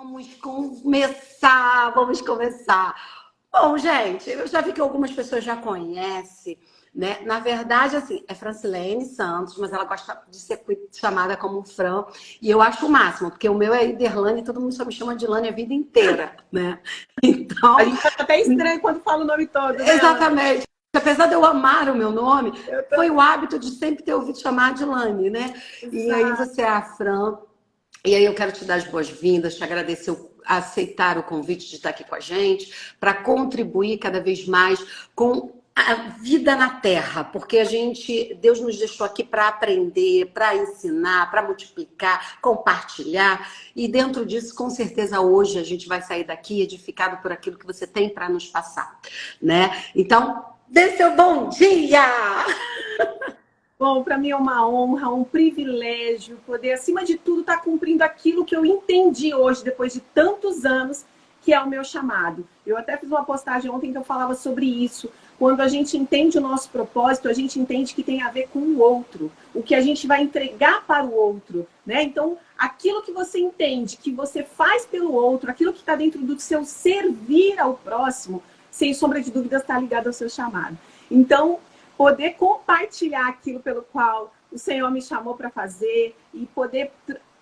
Vamos começar, vamos começar. Bom, gente, eu já vi que algumas pessoas já conhecem, né? Na verdade, assim, é Francilene Santos, mas ela gosta de ser chamada como Fran, e eu acho o máximo, porque o meu é Iderlane e todo mundo só me chama de Lane a vida inteira, né? A Então, gente acha até estranho quando fala o nome todo, né, Lani? exatamente. Apesar de eu amar o meu nome, Eu foi o também. hábito de sempre ter ouvido chamar de Lane, né? E aí Exato. você é a Fran. E aí eu quero te dar as boas-vindas, te agradecer aceitar o convite de estar aqui com a gente, para contribuir cada vez mais com a vida na Terra, porque Deus nos deixou aqui para aprender, para ensinar, para multiplicar, compartilhar, e dentro disso, com certeza, hoje a gente vai sair daqui edificado por aquilo que você tem para nos passar, né? Então, dê seu bom dia! Bom, para mim é uma honra, um privilégio poder, acima de tudo, estar cumprindo aquilo que eu entendi hoje, depois de tantos anos, que é o meu chamado. Eu até fiz uma postagem ontem que eu falava sobre isso. Quando a gente entende o nosso propósito, a gente entende que tem a ver com o outro, o que a gente vai entregar para o outro, né? Então, aquilo que você entende, que você faz pelo outro, aquilo que está dentro do seu servir ao próximo, sem sombra de dúvidas, está ligado ao seu chamado. Então, poder compartilhar aquilo pelo qual o Senhor me chamou para fazer e poder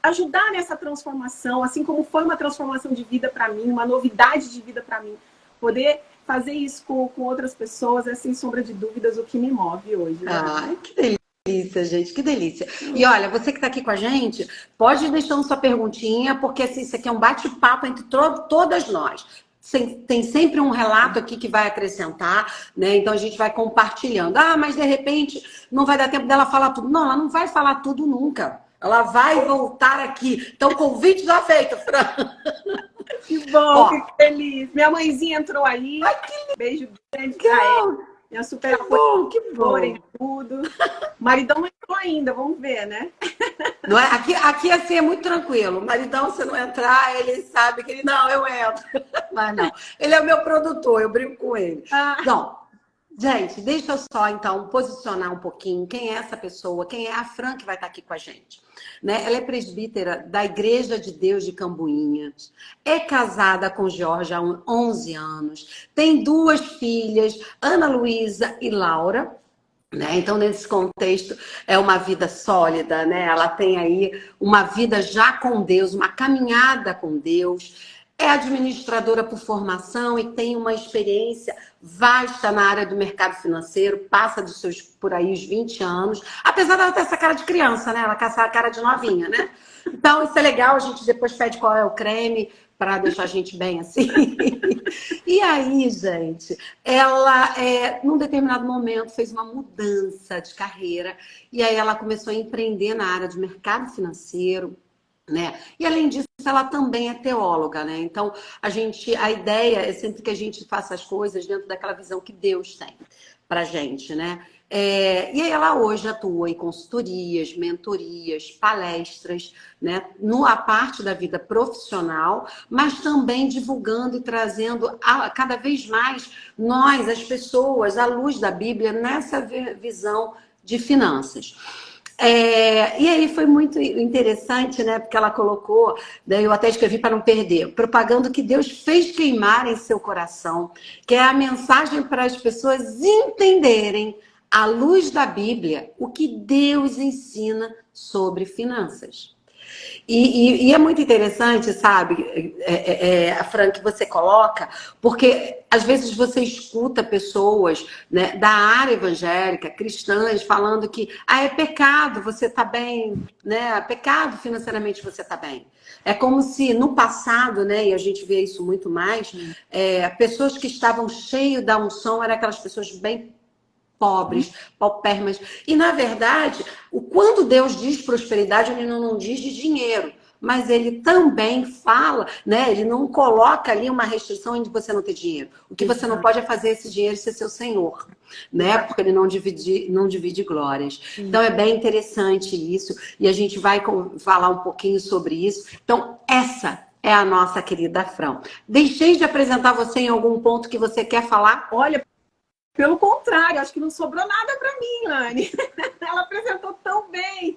ajudar nessa transformação, assim como foi uma transformação de vida para mim, uma novidade de vida para mim. Poder fazer isso com outras pessoas é, sem sombra de dúvidas, o que me move hoje. Né? Ai, que delícia, gente, que delícia. E olha, você que está aqui com a gente, pode ir deixando sua perguntinha, porque assim, isso aqui é um bate-papo entre todas nós. Tem sempre um relato aqui que vai acrescentar, né? Então a gente vai compartilhando. Ah, mas de repente não vai dar tempo dela falar tudo. Não, ela não vai falar tudo nunca. Ela vai voltar aqui. Então, convite já feito, Fran. Que bom, Ó, fico feliz. Minha mãezinha entrou aí. ai, que Beijo grande pra ela. Minha super bom, que apoiadora em bom. tudo. O maridão não entrou ainda, vamos ver, né? Não é? Aqui assim é muito tranquilo. O maridão, se não entrar, ele sabe que ele, não, eu entro. Mas não. Ele é o meu produtor, eu brinco com ele. Ah, Não, gente, deixa eu só, então, posicionar um pouquinho quem é essa pessoa, quem é a Fran que vai estar aqui com a gente. Né? Ela é presbítera da Igreja de Deus de Camboinhas, é casada com Jorge há 11 anos, tem duas filhas, Ana Luísa e Laura. Né? Então, nesse contexto, é uma vida sólida, né? Ela tem aí uma vida já com Deus, uma caminhada com Deus, é administradora por formação e tem uma experiência vasta na área do mercado financeiro, passa dos seus, por aí, os 20 anos, apesar dela ter essa cara de criança, né? Ela tem essa cara de novinha, né? Então, isso é legal, a gente depois pede qual é o creme para deixar a gente bem assim. E aí, gente, ela, num determinado momento, fez uma mudança de carreira e aí ela começou a empreender na área de mercado financeiro, né? E além disso, ela também é teóloga, né? Então, a ideia é sempre que a gente faça as coisas dentro daquela visão que Deus tem pra gente, né? E aí ela hoje atua em consultorias, mentorias, palestras, né? A parte da vida profissional, mas também divulgando e trazendo cada vez mais nós, as pessoas, à luz da Bíblia, nessa visão de finanças. E aí foi muito interessante, né? Porque ela colocou, daí eu até escrevi para não perder, propagando que Deus fez queimar em seu coração, que é a mensagem para as pessoas entenderem, à luz da Bíblia, o que Deus ensina sobre finanças. E é muito interessante, sabe, a Fran, que você coloca, porque às vezes você escuta pessoas, né, da área evangélica, cristãs, falando que é pecado você tá bem, né? É pecado financeiramente você tá bem. É como se no passado, né, e a gente vê isso muito mais, pessoas que estavam cheias da unção eram aquelas pessoas bem pobres, paupérrimas. E, na verdade, quando Deus diz prosperidade, ele não diz de dinheiro, mas ele também fala, né? Ele não coloca ali uma restrição onde você não tem dinheiro. O que você não pode é fazer esse dinheiro ser seu senhor, né? Porque ele não divide glórias. Então, é bem interessante isso, e a gente vai falar um pouquinho sobre isso. Então, essa é a nossa querida Fran. Deixei de apresentar você em algum ponto que você quer falar? olha, pelo contrário, acho que não sobrou nada para mim, Lani. Ela apresentou tão bem.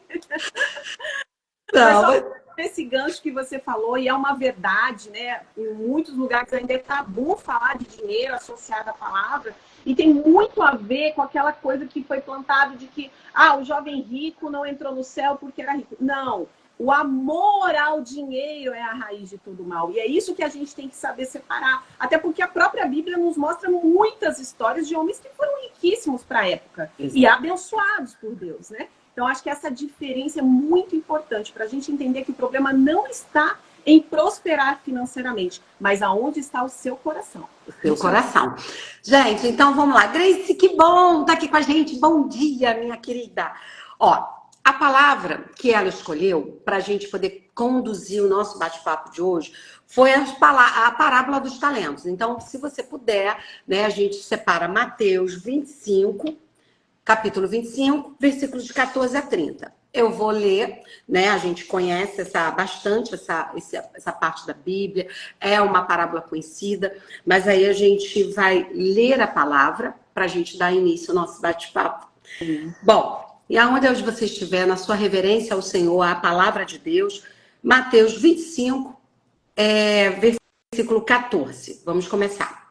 Não, mas... esse gancho que você falou, e é uma verdade, né? Em muitos lugares ainda é tabu falar de dinheiro associado à palavra, e tem muito a ver com aquela coisa que foi plantada de que o jovem rico não entrou no céu porque era rico. Não, o amor ao dinheiro é a raiz de todo mal. E é isso que a gente tem que saber separar. Até porque a própria Bíblia nos mostra muitas histórias de homens que foram riquíssimos para a época. Exato. E abençoados por Deus, né? Então, acho que essa diferença é muito importante para a gente entender que o problema não está em prosperar financeiramente, mas aonde está o seu coração. O seu coração. Gente, então vamos lá. Grace, que bom estar aqui com a gente. Bom dia, minha querida. Ó, a palavra que ela escolheu para a gente poder conduzir o nosso bate-papo de hoje foi a parábola dos talentos. Então, se você puder, né, a gente separa Mateus 25, capítulo 25, versículos de 14 a 30. Eu vou ler, né? A gente conhece bastante essa parte da Bíblia, é uma parábola conhecida, mas aí a gente vai ler a palavra para a gente dar início ao nosso bate-papo. Bom, e aonde você estiver, na sua reverência ao Senhor, à palavra de Deus, Mateus 25, versículo 14. Vamos começar.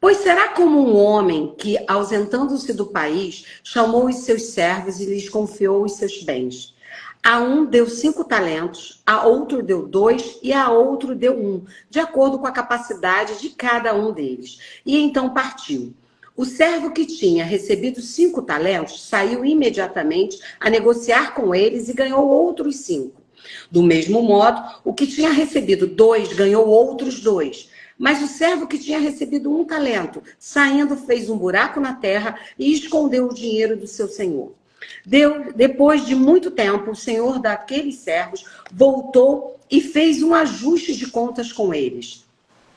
Pois será como um homem que, ausentando-se do país, chamou os seus servos e lhes confiou os seus bens. A um deu 5 talentos, a outro deu 2 e a outro deu 1, de acordo com a capacidade de cada um deles. E então partiu. O servo que tinha recebido 5 talentos saiu imediatamente a negociar com eles e ganhou outros 5. Do mesmo modo, o que tinha recebido 2 ganhou outros 2. Mas o servo que tinha recebido 1 talento, saindo, fez um buraco na terra e escondeu o dinheiro do seu senhor. Depois de muito tempo, o senhor daqueles servos voltou e fez um ajuste de contas com eles.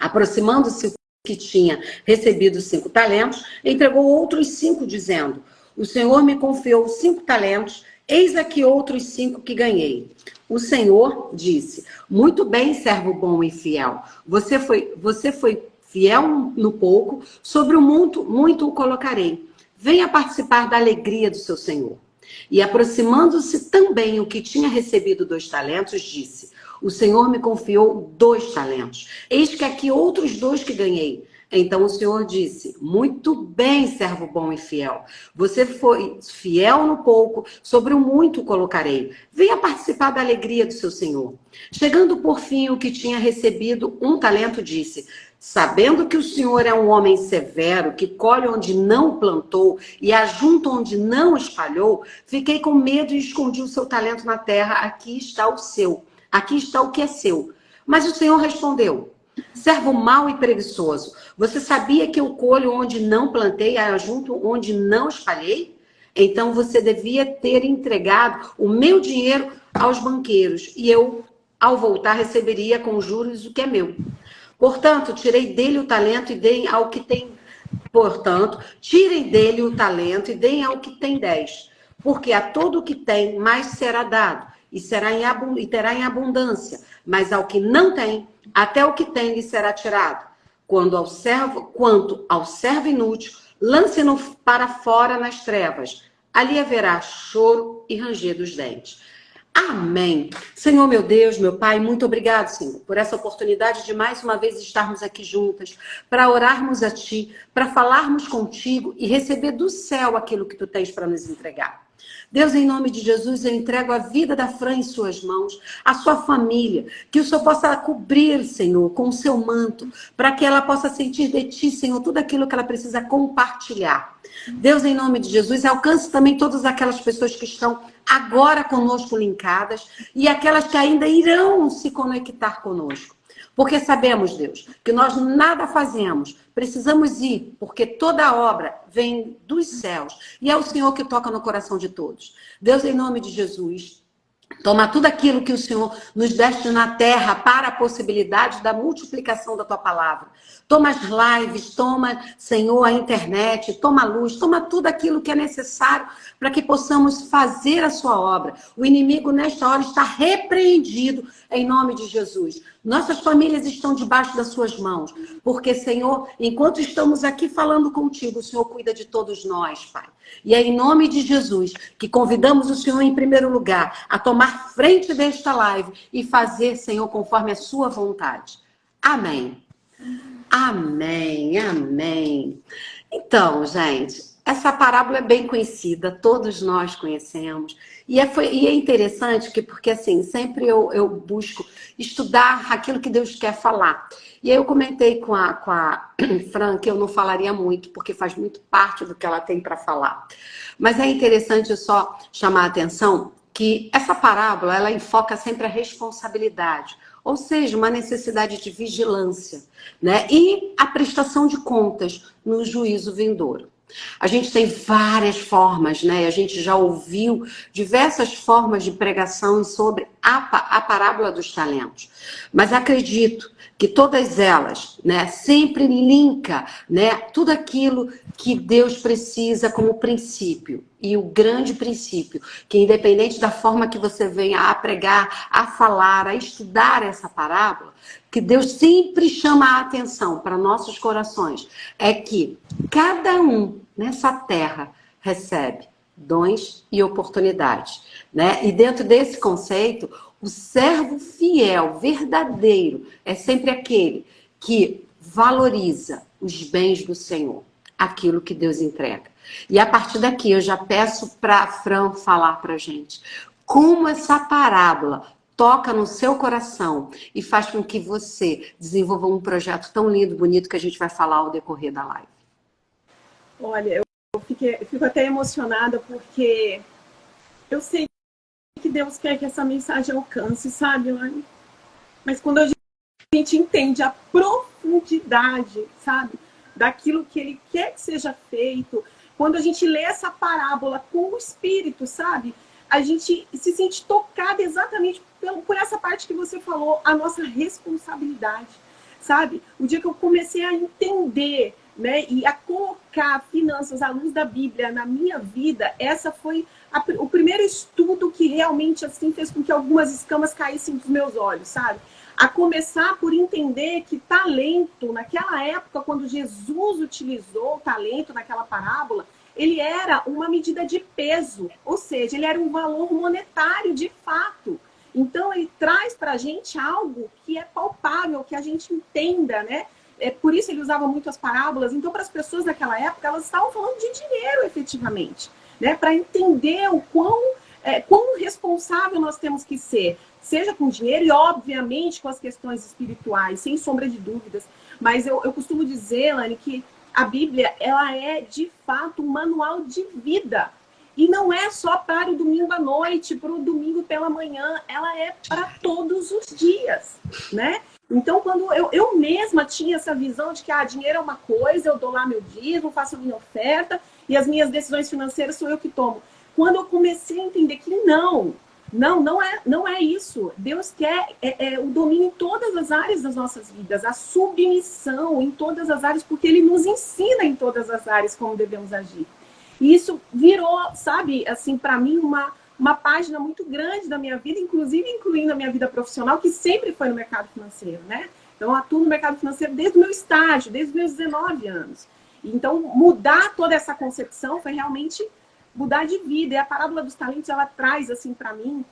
Aproximando-se o que tinha recebido 5 talentos, entregou outros 5, dizendo: o senhor me confiou 5 talentos, eis aqui outros 5 que ganhei. O Senhor disse: muito bem, servo bom e fiel. Você foi fiel no pouco, sobre o muito o colocarei. Venha participar da alegria do seu Senhor. E aproximando-se também o que tinha recebido 2 talentos, disse: o Senhor me confiou 2 talentos. Eis que aqui outros 2 que ganhei. Então o Senhor disse: muito bem, servo bom e fiel. Você foi fiel no pouco, sobre o muito o colocarei. Venha participar da alegria do seu Senhor. Chegando por fim o que tinha recebido 1 talento, disse: sabendo que o Senhor é um homem severo, que colhe onde não plantou e ajunta onde não espalhou, fiquei com medo e escondi o seu talento na terra. Aqui está o seu. Aqui está o que é seu. Mas o Senhor respondeu: servo mau e preguiçoso, você sabia que eu colho onde não plantei e ajunto onde não espalhei? Então você devia ter entregado o meu dinheiro aos banqueiros, e eu, ao voltar, receberia com juros o que é meu. Portanto, tirei dele o talento e dei ao que tem. Portanto, tirem dele o talento e deem ao que tem 10. Porque a todo o que tem, mais será dado, e terá em abundância. Mas ao que não tem, até o que tem lhe será tirado. Quanto ao servo inútil, lance-no para fora nas trevas. Ali haverá choro e ranger dos dentes. Amém. Senhor, meu Deus, meu Pai, muito obrigado, Senhor, por essa oportunidade de mais uma vez estarmos aqui juntas, para orarmos a Ti, para falarmos contigo e receber do céu aquilo que Tu tens para nos entregar. Deus, em nome de Jesus, eu entrego a vida da Fran em suas mãos, a sua família, que o Senhor possa cobrir, Senhor, com o seu manto, para que ela possa sentir de Ti, Senhor, tudo aquilo que ela precisa compartilhar. Deus, em nome de Jesus, alcance também todas aquelas pessoas que estão agora conosco linkadas e aquelas que ainda irão se conectar conosco. Porque sabemos, Deus, que nós nada fazemos, precisamos ir, porque toda a obra vem dos céus e é o Senhor que toca no coração de todos. Deus, em nome de Jesus, toma tudo aquilo que o Senhor nos deste na terra para a possibilidade da multiplicação da Tua palavra. Toma as lives, toma, Senhor, a internet, toma a luz, toma tudo aquilo que é necessário para que possamos fazer a Sua obra. O inimigo, nesta hora, está repreendido em nome de Jesus. Nossas famílias estão debaixo das suas mãos. Porque, Senhor, enquanto estamos aqui falando contigo, o Senhor cuida de todos nós, Pai. E é em nome de Jesus que convidamos o Senhor, em primeiro lugar, a tomar frente desta live e fazer, Senhor, conforme a sua vontade. Amém. Amém, amém. Então, gente, essa parábola é bem conhecida, todos nós conhecemos. E é interessante porque assim, sempre eu busco estudar aquilo que Deus quer falar. E aí eu comentei com a Fran que eu não falaria muito, porque faz muito parte do que ela tem para falar. Mas é interessante só chamar a atenção que essa parábola, ela enfoca sempre a responsabilidade. Ou seja, uma necessidade de vigilância, né? E a prestação de contas no juízo vindouro. A gente tem várias formas, né? A gente já ouviu diversas formas de pregação sobre a parábola dos talentos. Mas acredito que todas elas, né, sempre linka, né, tudo aquilo que Deus precisa como princípio. E o grande princípio, que independente da forma que você venha a pregar, a falar, a estudar essa parábola, que Deus sempre chama a atenção para nossos corações, é que cada um nessa terra recebe dons e oportunidades, né? E dentro desse conceito, o servo fiel, verdadeiro, é sempre aquele que valoriza os bens do Senhor, aquilo que Deus entrega. E a partir daqui eu já peço para a Fran falar para a gente como essa parábola toca no seu coração e faz com que você desenvolva um projeto tão lindo, bonito, que a gente vai falar ao decorrer da live. Olha, eu fico até emocionada porque eu sei que Deus quer que essa mensagem alcance, sabe, Elaine? Mas quando a gente entende a profundidade, sabe, daquilo que Ele quer que seja feito, quando a gente lê essa parábola com o Espírito, sabe, a gente se sente tocada exatamente por essa parte que você falou, a nossa responsabilidade, sabe? O dia que eu comecei a entender, né, e a colocar finanças à luz da Bíblia na minha vida, essa foi o primeiro estudo que realmente assim fez com que algumas escamas caíssem dos meus olhos, sabe? A começar por entender que talento, naquela época, quando Jesus utilizou o talento naquela parábola, ele era uma medida de peso, ou seja, ele era um valor monetário de fato. Então, ele traz para a gente algo que é palpável, que a gente entenda, né? Por isso ele usava muito as parábolas. Então, para as pessoas daquela época, elas estavam falando de dinheiro, efetivamente, né? Para entender o quão responsável nós temos que ser, seja com dinheiro e, obviamente, com as questões espirituais, sem sombra de dúvidas. Mas eu costumo dizer, Lani, que a Bíblia, ela é, de fato, um manual de vida. E não é só para o domingo à noite, para o domingo pela manhã, ela é para todos os dias, né? Então, quando eu mesma tinha essa visão de que dinheiro é uma coisa, eu dou lá meu dízimo, faço a minha oferta e as minhas decisões financeiras sou eu que tomo. Quando eu comecei a entender que não é isso. Deus quer o domínio em todas as áreas das nossas vidas, a submissão em todas as áreas, porque Ele nos ensina em todas as áreas como devemos agir. E isso virou, sabe, assim, para mim, uma página muito grande da minha vida, inclusive incluindo a minha vida profissional, que sempre foi no mercado financeiro, né? Então, eu atuo no mercado financeiro desde o meu estágio, desde os meus 19 anos. Então, mudar toda essa concepção foi realmente mudar de vida. E a parábola dos talentos, ela traz, assim, para mim,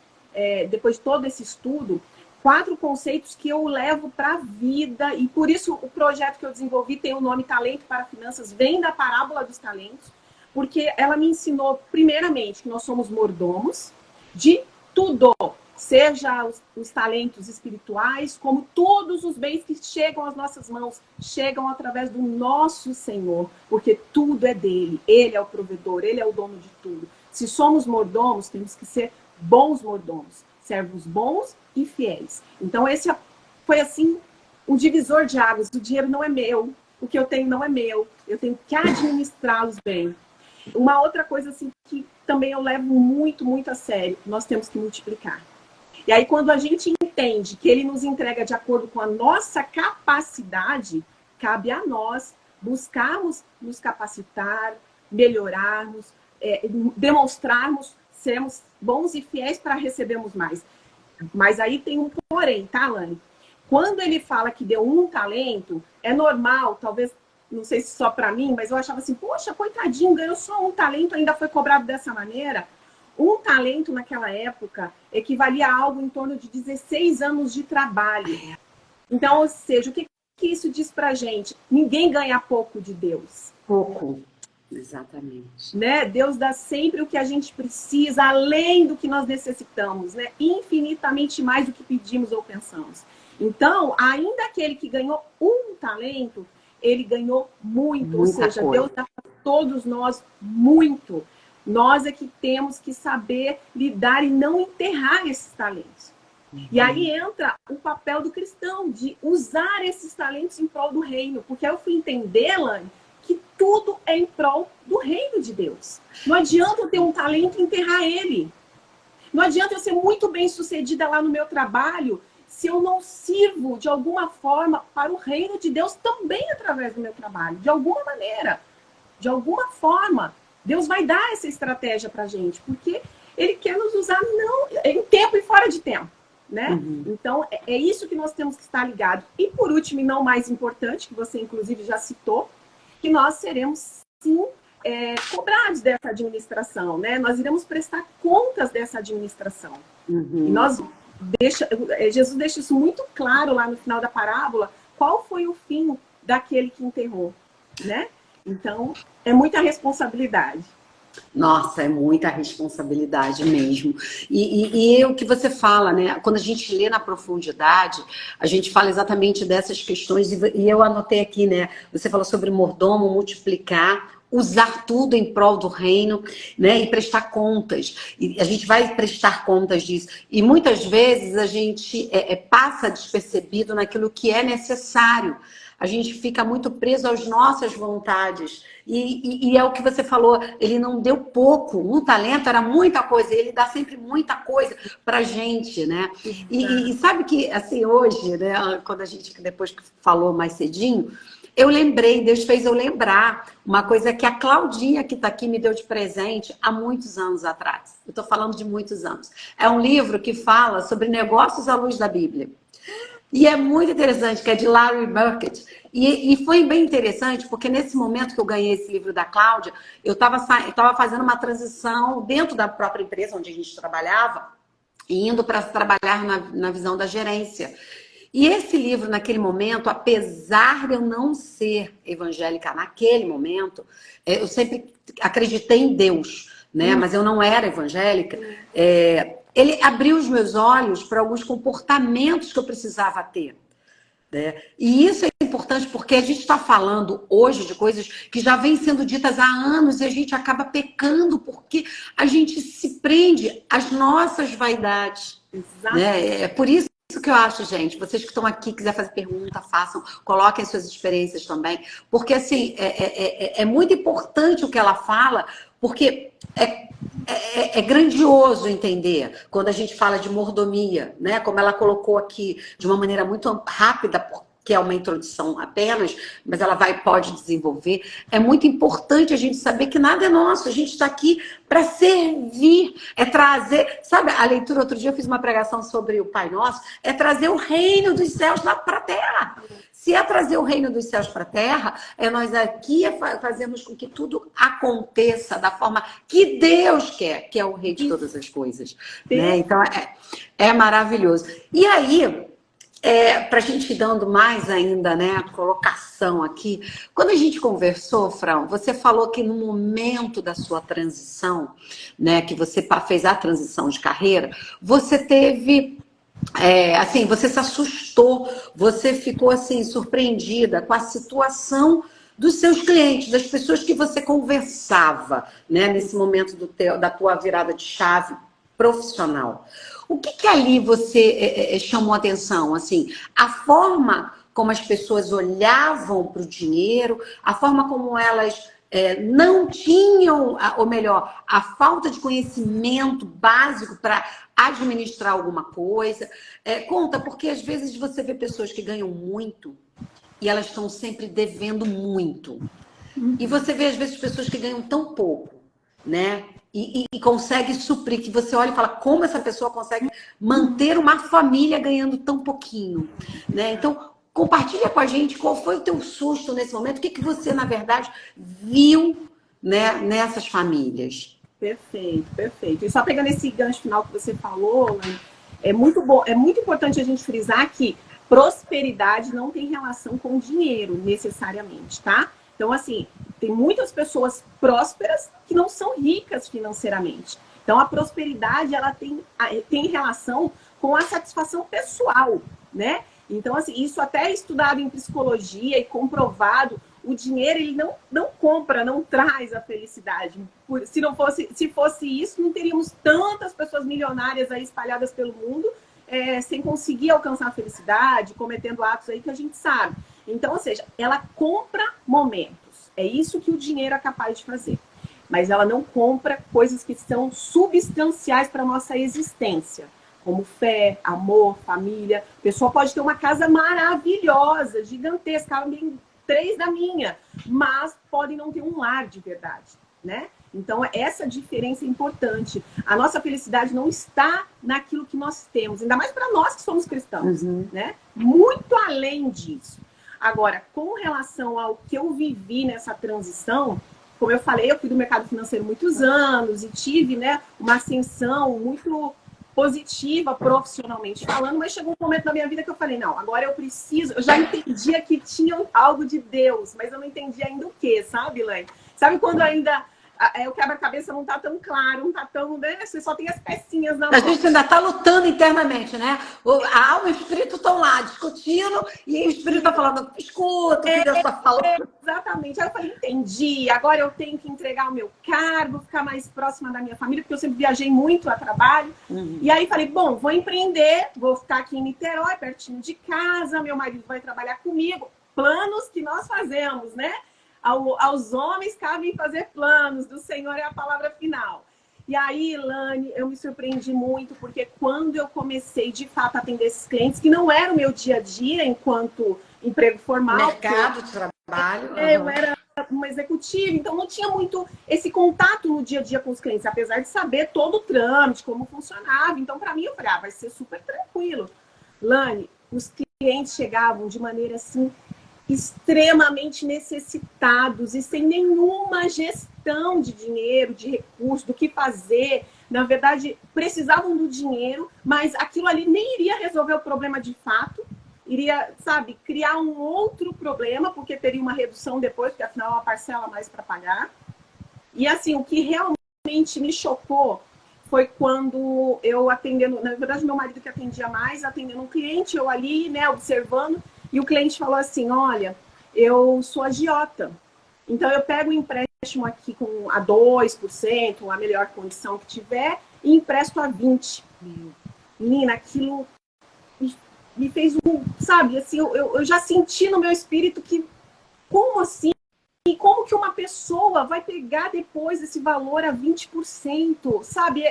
depois de todo esse estudo, 4 conceitos que eu levo para a vida. E por isso o projeto que eu desenvolvi tem o nome Talento para Finanças, vem da parábola dos talentos, porque ela me ensinou, primeiramente, que nós somos mordomos de tudo, seja os talentos espirituais, como todos os bens que chegam às nossas mãos, chegam através do nosso Senhor, porque tudo é dele, ele é o provedor, ele é o dono de tudo. Se somos mordomos, temos que ser bons mordomos, servos bons e fiéis. Então esse foi assim um divisor de águas. O dinheiro não é meu, o que eu tenho não é meu, eu tenho que administrá-los bem. Uma outra coisa assim que também eu levo muito, muito a sério, nós temos que multiplicar. E aí quando a gente entende que ele nos entrega de acordo com a nossa capacidade, cabe a nós buscarmos nos capacitar, melhorarmos, demonstrarmos, sermos bons e fiéis para recebermos mais. Mas aí tem um porém, tá, Lani? quando ele fala que deu um talento, é normal, talvez, não sei se só para mim, mas eu achava assim, poxa, coitadinho, ganhou só um talento, ainda foi cobrado dessa maneira. Um talento naquela época equivalia a algo em torno de 16 anos de trabalho. Então, ou seja, o que isso diz pra gente? Ninguém ganha pouco de Deus. Pouco, exatamente. Né? Deus dá sempre o que a gente precisa, além do que nós necessitamos, né? Infinitamente mais do que pedimos ou pensamos. Então, ainda aquele que ganhou um talento, ele ganhou muito. Ou seja, Deus dá para todos nós muito. Nós é que temos que saber lidar e não enterrar esses talentos. E aí entra o papel do cristão, de usar esses talentos em prol do reino. Porque eu fui entender, Lani, que tudo é em prol do reino de Deus. Não adianta eu ter um talento e enterrar ele. Não adianta eu ser muito bem sucedida lá no meu trabalho se eu não sirvo de alguma forma para o reino de Deus também através do meu trabalho. De alguma maneira. De alguma forma. Deus vai dar essa estratégia para a gente, porque Ele quer nos usar não, em tempo e fora de tempo, né? Então, é isso que nós temos que estar ligados. E por último, e não mais importante, que você inclusive já citou, que nós seremos, sim, cobrados dessa administração, né? Nós iremos prestar contas dessa administração. E Jesus deixa isso muito claro lá no final da parábola, qual foi o fim daquele que enterrou, né? Então, é muita responsabilidade. Nossa, é muita responsabilidade mesmo. E o que você fala, né? Quando a gente lê na profundidade, a gente fala exatamente dessas questões. E eu anotei aqui, né? Você falou sobre mordomo, multiplicar, usar tudo em prol do reino, né? E prestar contas. E a gente vai prestar contas disso. E muitas vezes a gente passa despercebido naquilo que é necessário. A gente fica muito preso às nossas vontades. E é o que você falou, ele não deu pouco. Um talento era muita coisa, ele dá sempre muita coisa pra gente, né? E sabe que, assim, hoje, né, quando a gente depois falou mais cedinho, eu lembrei, Deus fez eu lembrar uma coisa que a Claudinha, que está aqui, me deu de presente há muitos anos atrás. Eu estou falando de muitos anos. É um livro que fala sobre negócios à luz da Bíblia. E é muito interessante, que é de Larry Burkett. E foi bem interessante, porque nesse momento que eu ganhei esse livro da Cláudia, eu estava fazendo uma transição dentro da própria empresa onde a gente trabalhava, e indo para trabalhar na visão da gerência. E esse livro, naquele momento, apesar de eu não ser evangélica naquele momento, eu sempre acreditei em Deus, né? Mas eu não era evangélica. Ele abriu os meus olhos para alguns comportamentos que eu precisava ter. Né? E isso é importante porque a gente está falando hoje de coisas que já vêm sendo ditas há anos e a gente acaba pecando porque a gente se prende às nossas vaidades. Né? É por isso que eu acho, gente, vocês que estão aqui, quiser fazer pergunta, façam, coloquem suas experiências também, porque assim, é muito importante o que ela fala, porque é grandioso entender quando a gente fala de mordomia, né? Como ela colocou aqui de uma maneira muito rápida, que é uma introdução apenas, mas ela pode desenvolver. É muito importante a gente saber que nada é nosso, a gente está aqui para servir, é trazer... Sabe, a leitura, outro dia eu fiz uma pregação sobre o Pai Nosso, é trazer o reino dos céus para a terra. Se é trazer o reino dos céus para a terra, nós aqui fazemos com que tudo aconteça da forma que Deus quer, que é o rei de todas as coisas. Né? Então, é maravilhoso. E aí... para a gente ir dando mais ainda, né, a colocação aqui. Quando a gente conversou, Fran, você falou que no momento da sua transição, né, que você fez a transição de carreira, você teve, assim, você se assustou, você ficou assim surpreendida com a situação dos seus clientes, das pessoas que você conversava, né, nesse momento da tua virada de chave profissional. O que ali você chamou atenção? Assim, a forma como as pessoas olhavam para o dinheiro, a forma como elas não tinham, ou melhor, a falta de conhecimento básico para administrar alguma coisa. Conta, porque às vezes você vê pessoas que ganham muito e elas estão sempre devendo muito. E você vê, às vezes, pessoas que ganham tão pouco, né? e consegue suprir, que você olha e fala como essa pessoa consegue manter uma família ganhando tão pouquinho, né? Então, compartilha com a gente qual foi o teu susto nesse momento, o que que você, na verdade, viu, né, nessas famílias. Perfeito, perfeito. E só pegando esse gancho final que você falou, Lani, é muito bom, é muito importante a gente frisar que prosperidade não tem relação com dinheiro, necessariamente, tá? Então, assim, tem muitas pessoas prósperas que não são ricas financeiramente. Então, a prosperidade, ela tem relação com a satisfação pessoal, né? Então, assim, isso até é estudado em psicologia e comprovado. O dinheiro, ele não compra, não traz a felicidade. Se fosse isso, não teríamos tantas pessoas milionárias aí espalhadas pelo mundo, sem conseguir alcançar a felicidade, cometendo atos aí que a gente sabe. Então, ou seja, ela compra momentos. É isso que o dinheiro é capaz de fazer. Mas ela não compra coisas que são substanciais para a nossa existência, como fé, amor, família. A pessoa pode ter uma casa maravilhosa, gigantesca, bem 3 da minha, mas podem não ter um lar de verdade, né? Então, essa diferença é importante. A nossa felicidade não está naquilo que nós temos, ainda mais para nós que somos cristãos, né? Muito além disso. Agora, com relação ao que eu vivi nessa transição, como eu falei, eu fui do mercado financeiro muitos anos e tive, né, uma ascensão muito positiva profissionalmente falando, mas chegou um momento na minha vida que eu falei, não, agora eu preciso, eu já entendia que tinha algo de Deus, mas eu não entendia ainda o que, sabe, Laine? Sabe quando ainda o quebra-cabeça não tá tão claro, não tá tão, né? Você só tem as pecinhas na mão. A gente ainda tá lutando internamente, né? A alma e o espírito estão lá discutindo e o espírito tá falando, escuta o que Deus tá falando. Exatamente. Aí eu falei, entendi, agora eu tenho que entregar o meu cargo, ficar mais próxima da minha família, porque eu sempre viajei muito a trabalho. E aí falei, bom, vou empreender, vou ficar aqui em Niterói, pertinho de casa, meu marido vai trabalhar comigo. Planos que nós fazemos, né? Aos homens cabem fazer planos, do Senhor é a palavra final. E aí, Lani, eu me surpreendi muito, porque quando eu comecei, de fato, a atender esses clientes, que não era o meu dia a dia enquanto emprego formal. Mercado de trabalho. Eu era uma executiva, então não tinha muito esse contato no dia a dia com os clientes, apesar de saber todo o trâmite, como funcionava. Então, para mim, eu falei, vai ser super tranquilo. Lani, os clientes chegavam de maneira assim, extremamente necessitados e sem nenhuma gestão de dinheiro, de recurso, do que fazer. Na verdade, precisavam do dinheiro, mas aquilo ali nem iria resolver o problema de fato, iria, sabe, criar um outro problema, porque teria uma redução depois, porque afinal é uma parcela a mais para pagar. E assim, o que realmente me chocou foi quando eu atendendo, na verdade, meu marido que atendia mais, atendendo um cliente, eu ali, né, observando. E o cliente falou assim, olha, eu sou agiota, então eu pego um empréstimo aqui a 2%, a melhor condição que tiver, e empresto a 20%. Menina, aquilo me fez sabe, assim, eu já senti no meu espírito que, como assim? E como que uma pessoa vai pegar depois esse valor a 20%, sabe?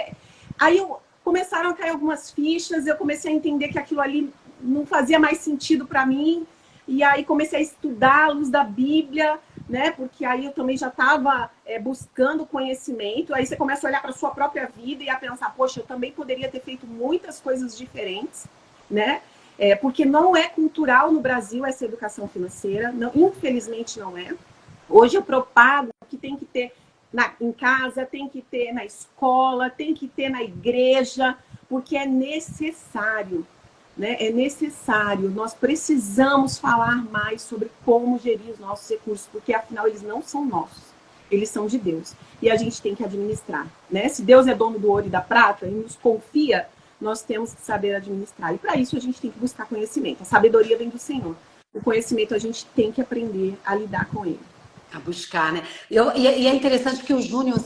Aí começaram a cair algumas fichas, eu comecei a entender que aquilo ali não fazia mais sentido para mim, e aí comecei a estudar a luz da Bíblia, né? Porque aí eu também já estava buscando conhecimento, aí você começa a olhar para a sua própria vida e a pensar, poxa, eu também poderia ter feito muitas coisas diferentes, né? Porque não é cultural no Brasil essa educação financeira, não, infelizmente não é. Hoje eu propago que tem que ter em casa, tem que ter na escola, tem que ter na igreja, porque é necessário. Né? É necessário, nós precisamos falar mais sobre como gerir os nossos recursos, porque afinal eles não são nossos, eles são de Deus. E a gente tem que administrar. Né? Se Deus é dono do ouro e da prata e nos confia, nós temos que saber administrar. E para isso a gente tem que buscar conhecimento. A sabedoria vem do Senhor. O conhecimento a gente tem que aprender a lidar com ele. A buscar, né? E é interessante que o Júnior,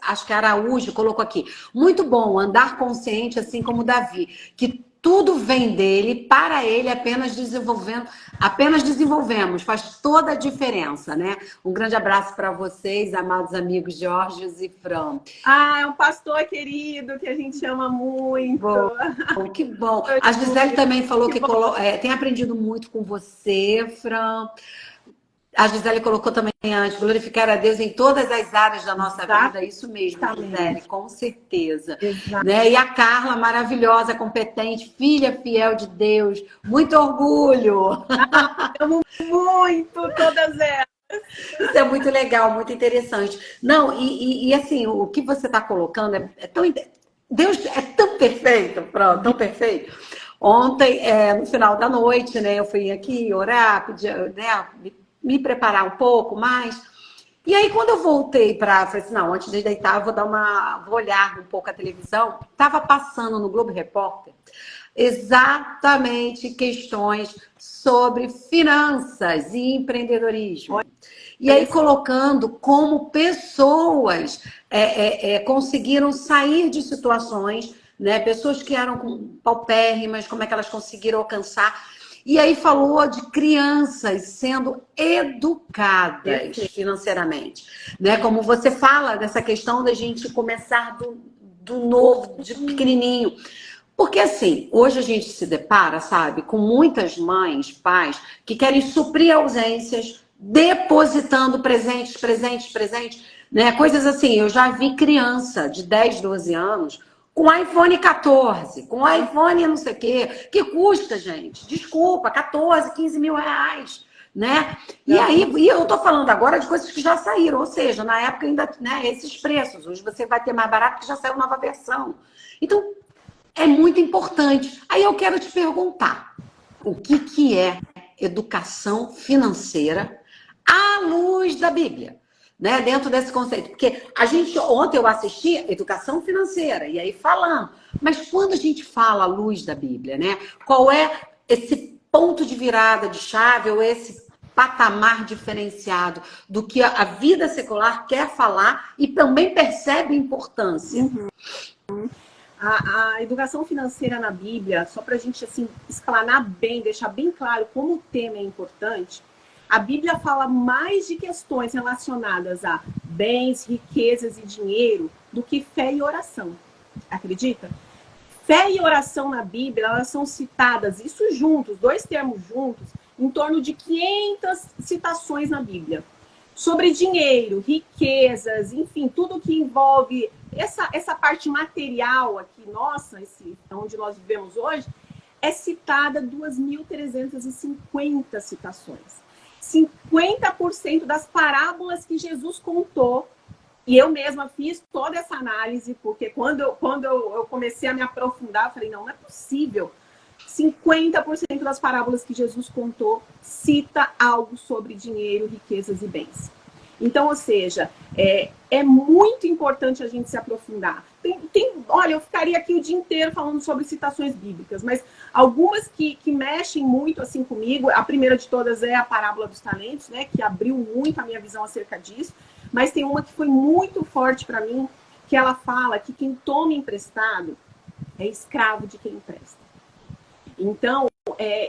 acho que Araújo, colocou aqui. Muito bom, andar consciente, assim como Davi, que tudo vem dele, para ele apenas desenvolvemos, faz toda a diferença, né? Um grande abraço para vocês, amados amigos Jorge e Fran. É um pastor querido que a gente ama muito. Bom, que bom. A Gisele também falou que tem aprendido muito com você, Fran. A Gisele colocou também antes, glorificar a Deus em todas as áreas da nossa vida. Isso mesmo, Gisele, com certeza. Né? E a Carla, maravilhosa, competente, filha fiel de Deus. Muito orgulho! Amo muito todas elas. Isso é muito legal, muito interessante. Não, e assim, o que você está colocando é tão... Deus é tão perfeito, pronto, tão perfeito. Ontem, no final da noite, né, eu fui aqui orar, pedir, né, me preparar um pouco mais. E aí, quando eu voltei para... Falei assim, não, antes de deitar, eu vou olhar um pouco a televisão. Estava passando no Globo Repórter exatamente questões sobre finanças e empreendedorismo. E aí, colocando como pessoas conseguiram sair de situações, né? Pessoas que eram paupérrimas, como é que elas conseguiram alcançar. E aí falou de crianças sendo educadas financeiramente, né? Como você fala dessa questão da gente começar do novo, de pequenininho. Porque assim, hoje a gente se depara, sabe, com muitas mães, pais, que querem suprir ausências, depositando presentes, né? Coisas assim, eu já vi criança de 10, 12 anos com iPhone 14, com iPhone não sei o quê, que custa, gente, desculpa, 14, 15 mil reais, né? E aí, e eu tô falando agora de coisas que já saíram, ou seja, na época ainda, né, esses preços, hoje você vai ter mais barato que já saiu nova versão. Então, é muito importante. Aí eu quero te perguntar, o que é educação financeira à luz da Bíblia? Né? Dentro desse conceito. Porque ontem eu assisti educação financeira, e aí falando. Mas quando a gente fala à luz da Bíblia, né? Qual é esse ponto de virada de chave ou esse patamar diferenciado do que a vida secular quer falar e também percebe a importância? A educação financeira na Bíblia, só para a gente assim, explanar bem, deixar bem claro como o tema é importante, a Bíblia fala mais de questões relacionadas a bens, riquezas e dinheiro do que fé e oração. Acredita? Fé e oração na Bíblia, elas são citadas, isso juntos, dois termos juntos, em torno de 500 citações na Bíblia. Sobre dinheiro, riquezas, enfim, tudo que envolve essa parte material aqui, nossa, onde nós vivemos hoje, é citada 2.350 citações. 50% das parábolas que Jesus contou, e eu mesma fiz toda essa análise, porque quando eu comecei a me aprofundar, eu falei, não é possível. 50% das parábolas que Jesus contou cita algo sobre dinheiro, riquezas e bens. Então, ou seja, é muito importante a gente se aprofundar. Olha, eu ficaria aqui o dia inteiro falando sobre citações bíblicas, mas algumas que mexem muito assim comigo, a primeira de todas é a parábola dos talentos, né, que abriu muito a minha visão acerca disso, mas tem uma que foi muito forte para mim, que ela fala que quem toma emprestado é escravo de quem empresta. Então,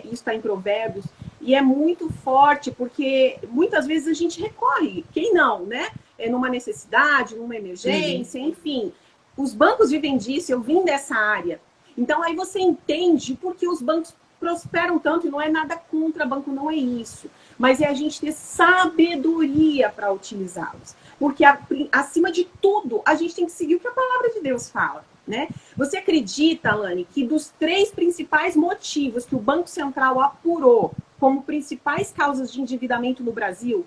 isso está em Provérbios, e é muito forte, porque muitas vezes a gente recorre, quem não, né? Numa necessidade, numa emergência, enfim. Os bancos vivem disso, eu vim dessa área. Então, aí você entende por que os bancos prosperam tanto, e não é nada contra banco, não é isso. Mas é a gente ter sabedoria para utilizá-los. Porque, acima de tudo, a gente tem que seguir o que a palavra de Deus fala. Né? Você acredita, Alane, que dos 3 principais motivos que o Banco Central apurou como principais causas de endividamento no Brasil,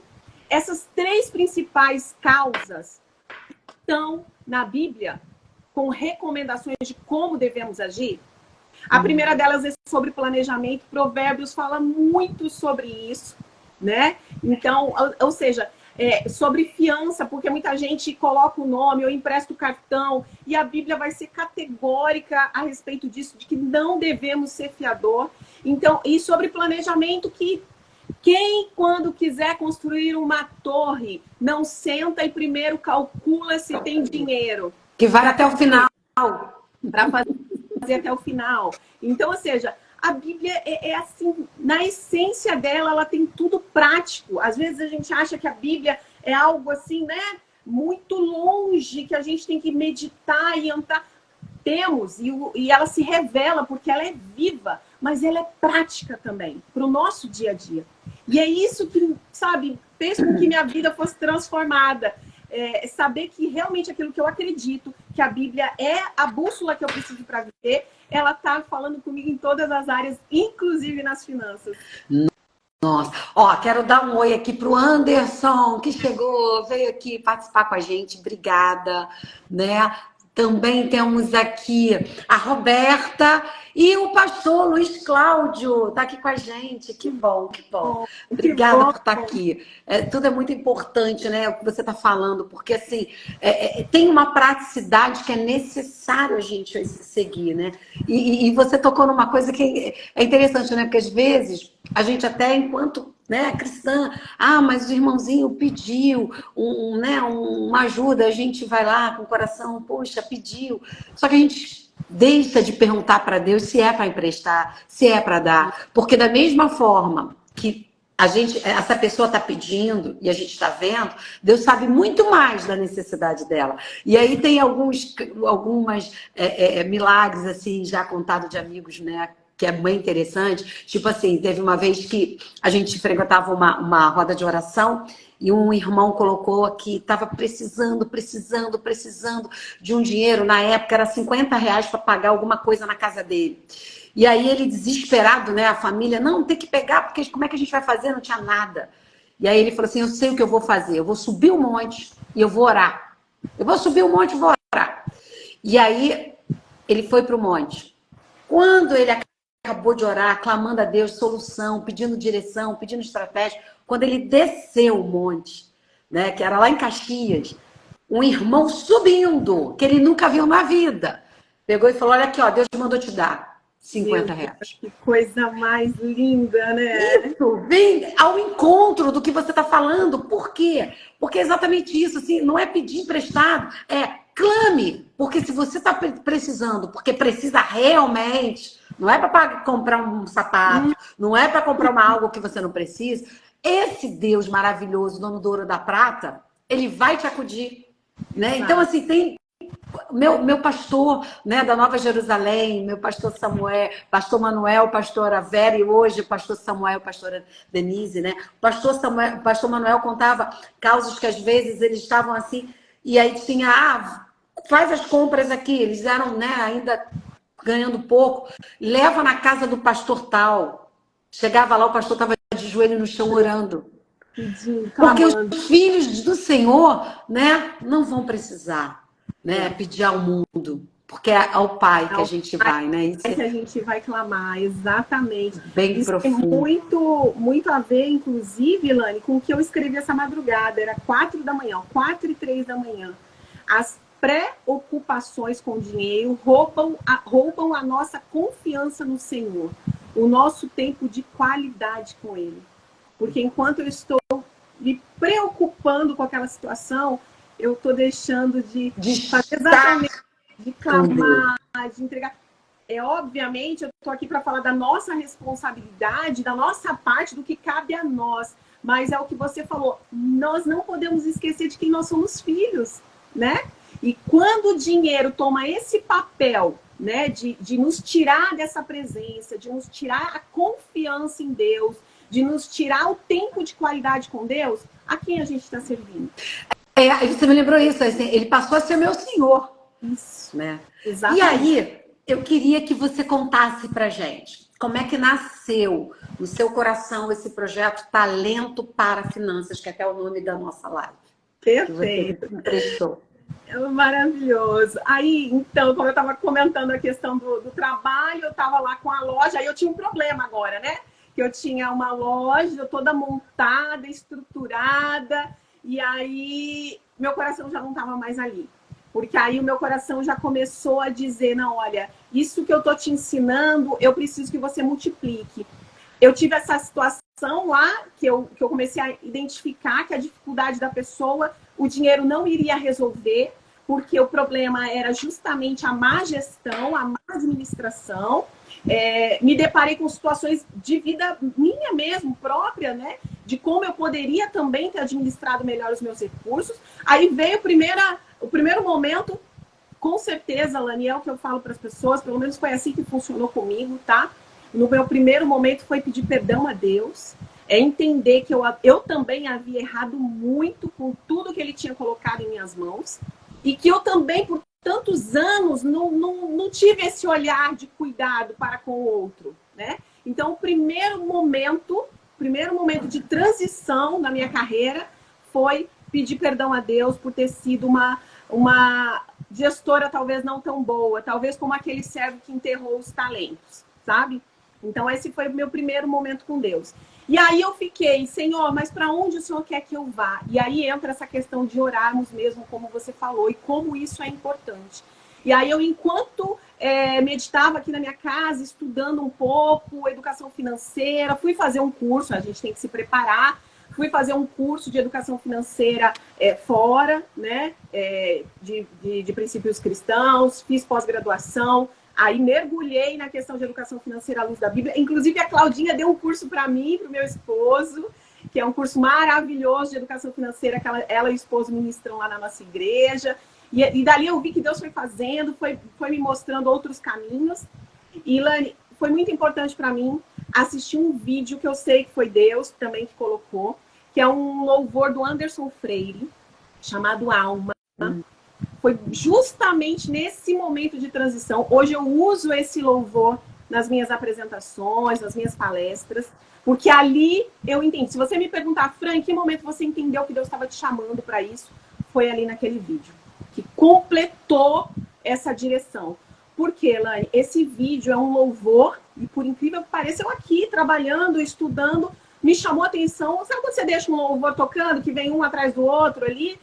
essas 3 principais causas estão na Bíblia com recomendações de como devemos agir? A primeira delas é sobre planejamento, Provérbios fala muito sobre isso, né? Então, ou seja, sobre fiança, porque muita gente coloca o nome ou empresta o cartão, e a Bíblia vai ser categórica a respeito disso, de que não devemos ser fiador. Então, e sobre planejamento, que quem, quando quiser construir uma torre, não senta e primeiro calcula se tem dinheiro. Que vai até o final. Para fazer até o final. Então, ou seja, a Bíblia é assim, na essência dela, ela tem tudo prático. Às vezes a gente acha que a Bíblia é algo assim, né? Muito longe, que a gente tem que meditar e entrar. Temos, e ela se revela porque ela é viva, mas ela é prática também, para o nosso dia a dia. E é isso que, sabe, fez com que minha vida fosse transformada. Saber que realmente aquilo que eu acredito, que a Bíblia é a bússola que eu preciso para viver, ela está falando comigo em todas as áreas, inclusive nas finanças. Nossa, ó, quero dar um oi aqui pro Anderson, que chegou, veio aqui participar com a gente, obrigada, né? Também temos aqui a Roberta e o pastor Luiz Cláudio, tá aqui com a gente, que bom, que bom. Obrigada por estar aqui. Tudo é muito importante, né, o que você está falando, porque assim, tem uma praticidade que é necessário a gente seguir, né? E você tocou numa coisa que é interessante, né? Porque às vezes a gente até enquanto, né, cristã, mas o irmãozinho pediu né, uma ajuda, a gente vai lá com o coração, poxa, pediu. Só que a gente deixa de perguntar para Deus se é para emprestar, se é para dar. Porque da mesma forma que essa pessoa está pedindo e a gente está vendo, Deus sabe muito mais da necessidade dela. E aí tem algumas milagres assim já contado de amigos, né? Que é bem interessante. Tipo assim, teve uma vez que a gente frequentava uma roda de oração e um irmão colocou que estava precisando de um dinheiro. Na época era R$50 para pagar alguma coisa na casa dele. E aí ele desesperado, né? A família, não, tem que pegar, porque como é que a gente vai fazer? Não tinha nada. E aí ele falou assim, eu sei o que eu vou fazer. Eu vou subir o monte e eu vou orar. Eu vou subir o monte e vou orar. E aí ele foi para o monte. Quando ele acabou de orar, clamando a Deus, solução, pedindo direção, pedindo estratégia. Quando ele desceu o monte, né, que era lá em Caxias, um irmão subindo, que ele nunca viu na vida, pegou e falou, olha aqui, ó, Deus mandou te dar R$50. Que coisa mais linda, né? Isso, vem ao encontro do que você está falando. Por quê? Porque é exatamente isso, assim, não é pedir emprestado, clame, porque se você está precisando, porque precisa realmente, não é para comprar um sapato, não é para comprar algo que você não precisa, esse Deus maravilhoso, dono do ouro e da prata, ele vai te acudir, né? Então, assim, tem meu pastor, né, da Nova Jerusalém, meu pastor Samuel, pastor Manuel, pastora Vera, e hoje pastor Samuel, pastora Denise, né? O pastor Manuel contava causas que às vezes eles estavam assim, e aí tinha, faz as compras aqui, eles eram, né, ainda ganhando pouco, leva na casa do pastor tal. Chegava lá, o pastor estava de joelho no chão orando. Porque os filhos do Senhor, né, não vão precisar, né, pedir ao mundo, porque é ao Pai que a gente vai, né? Isso que a gente vai clamar, exatamente. Bem isso profundo. Tem muito a ver, inclusive, Ilane, com o que eu escrevi essa madrugada. Era 4 da manhã, 4 e 3 da manhã. As preocupações com o dinheiro roubam a nossa confiança no Senhor, o nosso tempo de qualidade com Ele. Porque enquanto eu estou me preocupando com aquela situação, eu estou deixando de fazer exatamente, de clamar, de entregar. Obviamente, eu estou aqui para falar da nossa responsabilidade, da nossa parte, do que cabe a nós. Mas é o que você falou, nós não podemos esquecer de quem nós somos filhos, né? E quando o dinheiro toma esse papel, né, de nos tirar dessa presença, de nos tirar a confiança em Deus, de nos tirar o tempo de qualidade com Deus, a quem a gente está servindo? Você me lembrou isso, assim, ele passou a ser meu senhor. Isso, né? Exatamente. E aí, eu queria que você contasse pra gente como é que nasceu no seu coração esse projeto Talento para Finanças, que é até o nome da nossa live. Perfeito. É maravilhoso. Aí, então, como eu estava comentando a questão do trabalho, eu estava lá com a loja, aí eu tinha um problema agora, né? Que eu tinha uma loja toda montada, estruturada, e aí meu coração já não estava mais ali. Porque aí o meu coração já começou a dizer, não, olha, isso que eu tô te ensinando, eu preciso que você multiplique. Eu tive essa situação lá, que eu comecei a identificar que a dificuldade da pessoa, o dinheiro não iria resolver, porque o problema era justamente a má gestão, a má administração. Me deparei com situações de vida minha mesmo, própria, né? De como eu poderia também ter administrado melhor os meus recursos. Aí veio o primeiro momento, com certeza, Lani, é o que eu falo para as pessoas, pelo menos foi assim que funcionou comigo, tá? No meu primeiro momento foi pedir perdão a Deus, É entender que eu também havia errado muito com tudo que ele tinha colocado em minhas mãos e que eu também, por tantos anos, não tive esse olhar de cuidado para com o outro, né? Então, o primeiro momento de transição na minha carreira foi pedir perdão a Deus por ter sido uma gestora talvez não tão boa, talvez como aquele servo que enterrou os talentos, sabe? Então, esse foi o meu primeiro momento com Deus. E aí eu fiquei, Senhor, mas para onde o Senhor quer que eu vá? E aí entra essa questão de orarmos mesmo, como você falou, e como isso é importante. E aí eu, enquanto meditava aqui na minha casa, estudando um pouco, educação financeira, fui fazer um curso, a gente tem que se preparar, fui fazer um curso de educação financeira fora, né, de princípios cristãos, fiz pós-graduação, aí mergulhei na questão de educação financeira à luz da Bíblia. Inclusive, a Claudinha deu um curso para mim e para o meu esposo, que é um curso maravilhoso de educação financeira que ela e o esposo ministram lá na nossa igreja. E dali eu vi que Deus foi fazendo, foi me mostrando outros caminhos. E, Lani, foi muito importante para mim assistir um vídeo que eu sei que foi Deus também que colocou, que é um louvor do Anderson Freire, chamado Alma. Foi justamente nesse momento de transição. Hoje eu uso esse louvor nas minhas apresentações, nas minhas palestras, porque ali eu entendi. Se você me perguntar, Fran, em que momento você entendeu que Deus estava te chamando para isso? Foi ali naquele vídeo, que completou essa direção. Por quê, Lani? Esse vídeo é um louvor, e por incrível que pareça, eu aqui, trabalhando, estudando, me chamou a atenção. Sabe quando você deixa um louvor tocando, que vem um atrás do outro ali?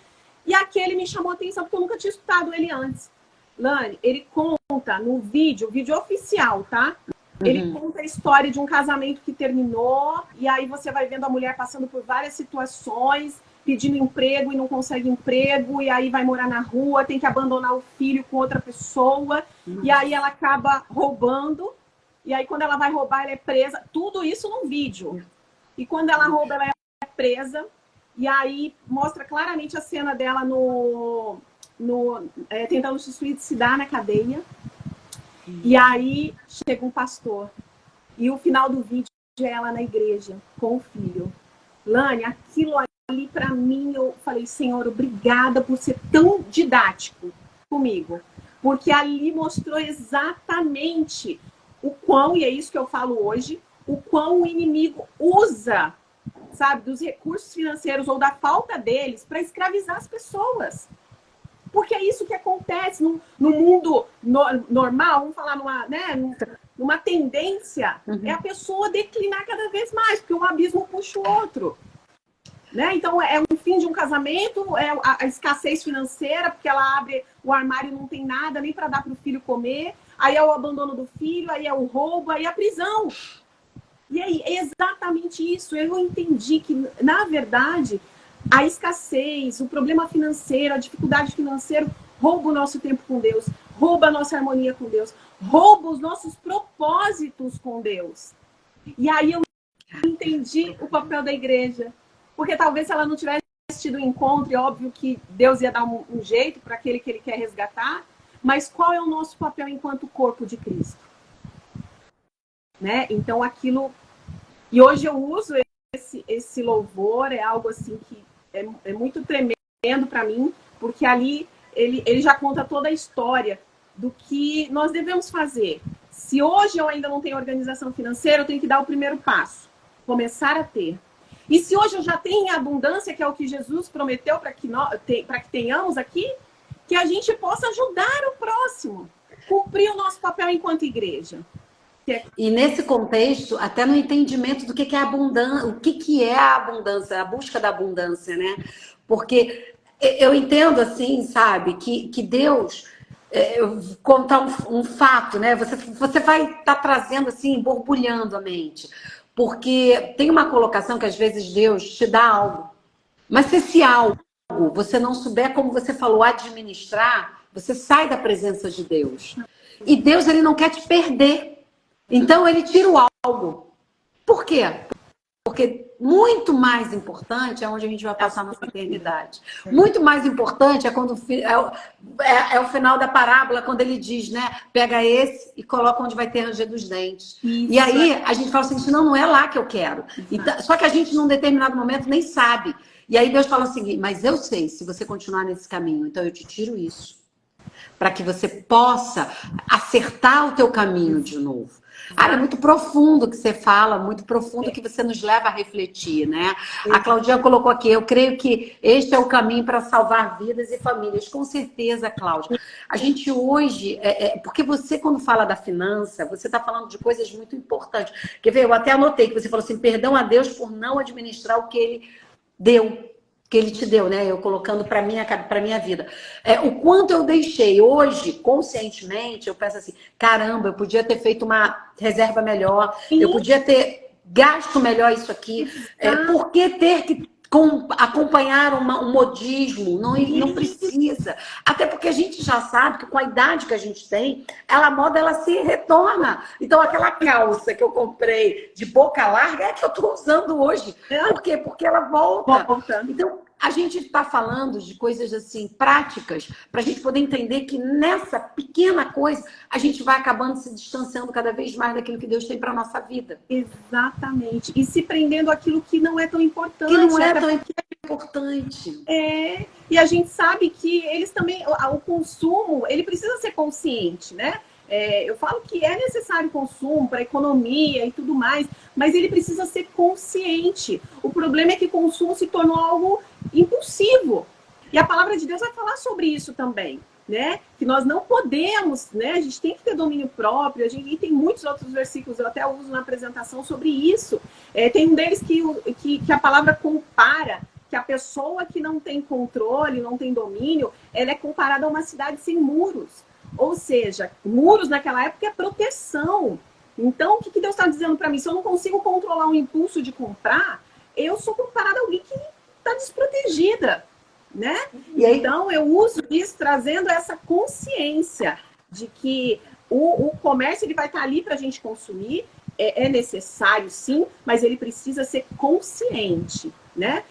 E aquele me chamou a atenção, porque eu nunca tinha escutado ele antes. Lani, ele conta no vídeo oficial, tá? Ele conta a história de um casamento que terminou, e aí você vai vendo a mulher passando por várias situações, pedindo emprego e não consegue emprego, e aí vai morar na rua, tem que abandonar o filho com outra pessoa, e aí ela acaba roubando, e aí quando ela vai roubar, ela é presa. Tudo isso num vídeo. E quando ela rouba, ela é presa. E aí mostra claramente a cena dela tentando se suicidar na cadeia. E aí chega um pastor. E o final do vídeo é ela na igreja, com o filho. Lani, aquilo ali para mim, eu falei, Senhor, obrigada por ser tão didático comigo. Porque ali mostrou exatamente o quão, e é isso que eu falo hoje, o quão o inimigo usa, sabe, dos recursos financeiros ou da falta deles para escravizar as pessoas. Porque é isso que acontece no mundo normal, vamos falar numa tendência, é a pessoa declinar cada vez mais, porque um abismo puxa o outro. Né? Então, é um fim de um casamento, é a escassez financeira, porque ela abre o armário e não tem nada nem para dar para o filho comer, aí é o abandono do filho, aí é o roubo, aí é a prisão. E aí, é exatamente isso. Eu entendi que, na verdade, a escassez, o problema financeiro, a dificuldade financeira rouba o nosso tempo com Deus, rouba a nossa harmonia com Deus, rouba os nossos propósitos com Deus. E aí eu entendi o papel da igreja. Porque talvez se ela não tivesse tido um encontro, é óbvio que Deus ia dar um jeito para aquele que ele quer resgatar, mas qual é o nosso papel enquanto corpo de Cristo? Né? Então aquilo... E hoje eu uso esse louvor, é algo assim que é muito tremendo para mim, porque ali ele já conta toda a história do que nós devemos fazer. Se hoje eu ainda não tenho organização financeira, eu tenho que dar o primeiro passo, começar a ter. E se hoje eu já tenho abundância, que é o que Jesus prometeu para que tenhamos aqui, que a gente possa ajudar o próximo, cumprir o nosso papel enquanto igreja. E nesse contexto, até no entendimento do que é abundância, o que é a abundância, a busca da abundância, né? Porque eu entendo assim, sabe, que Deus, eu vou contar um fato, né? Você vai estar trazendo assim, borbulhando a mente. Porque tem uma colocação que às vezes Deus te dá algo, mas se esse algo você não souber, como você falou, administrar, você sai da presença de Deus. E Deus, ele não quer te perder. Então ele tira o algo. Por quê? Porque muito mais importante é onde a gente vai passar a nossa eternidade. Muito mais importante é quando é o final da parábola, quando ele diz, né? Pega esse e coloca onde vai ter ranger dos dentes. Isso. E aí a gente fala assim, não é lá que eu quero. Então, só que a gente, num determinado momento, nem sabe. E aí Deus fala assim, mas eu sei, se você continuar nesse caminho, então eu te tiro isso. Para que você possa acertar o teu caminho de novo. É muito profundo o que você fala, muito profundo que você nos leva a refletir, né? A Claudinha colocou aqui, eu creio que este é o caminho para salvar vidas e famílias. Com certeza, Cláudia. A gente hoje, porque você quando fala da finança, você está falando de coisas muito importantes. Quer ver? Eu até anotei que você falou assim, perdão a Deus por não administrar o que Ele deu. Que ele te deu, né? Eu colocando para minha vida. O quanto eu deixei hoje, conscientemente, eu penso assim, caramba, eu podia ter feito uma reserva melhor, eu podia ter gasto melhor isso aqui. Por que ter que acompanhar um modismo? Não precisa. Até porque a gente já sabe que com a idade que a gente tem, a moda ela se retorna. Então, aquela calça que eu comprei de boca larga é a que eu estou usando hoje. Por quê? Porque ela volta. Então, a gente está falando de coisas assim, práticas, para a gente poder entender que nessa pequena coisa a gente vai acabando se distanciando cada vez mais daquilo que Deus tem para a nossa vida. Exatamente. E se prendendo àquilo que não é tão importante. Que não é tão importante. E a gente sabe que eles também, o consumo, ele precisa ser consciente, né? Eu falo que é necessário consumo para economia e tudo mais, mas ele precisa ser consciente. O problema é que o consumo se tornou algo impulsivo. E a palavra de Deus vai falar sobre isso também, né? Que nós não podemos, né? A gente tem que ter domínio próprio. E tem muitos outros versículos, eu até uso na apresentação sobre isso. Tem um deles que a palavra compara que a pessoa que não tem controle, não tem domínio, ela é comparada a uma cidade sem muros. Ou seja, muros naquela época é proteção. Então, o que Deus está dizendo para mim? Se eu não consigo controlar o impulso de comprar, eu sou comparada a alguém que está desprotegida, né? E aí, então, eu uso isso trazendo essa consciência de que o comércio ele vai estar ali para a gente consumir, é necessário sim, mas ele precisa ser consciente, né?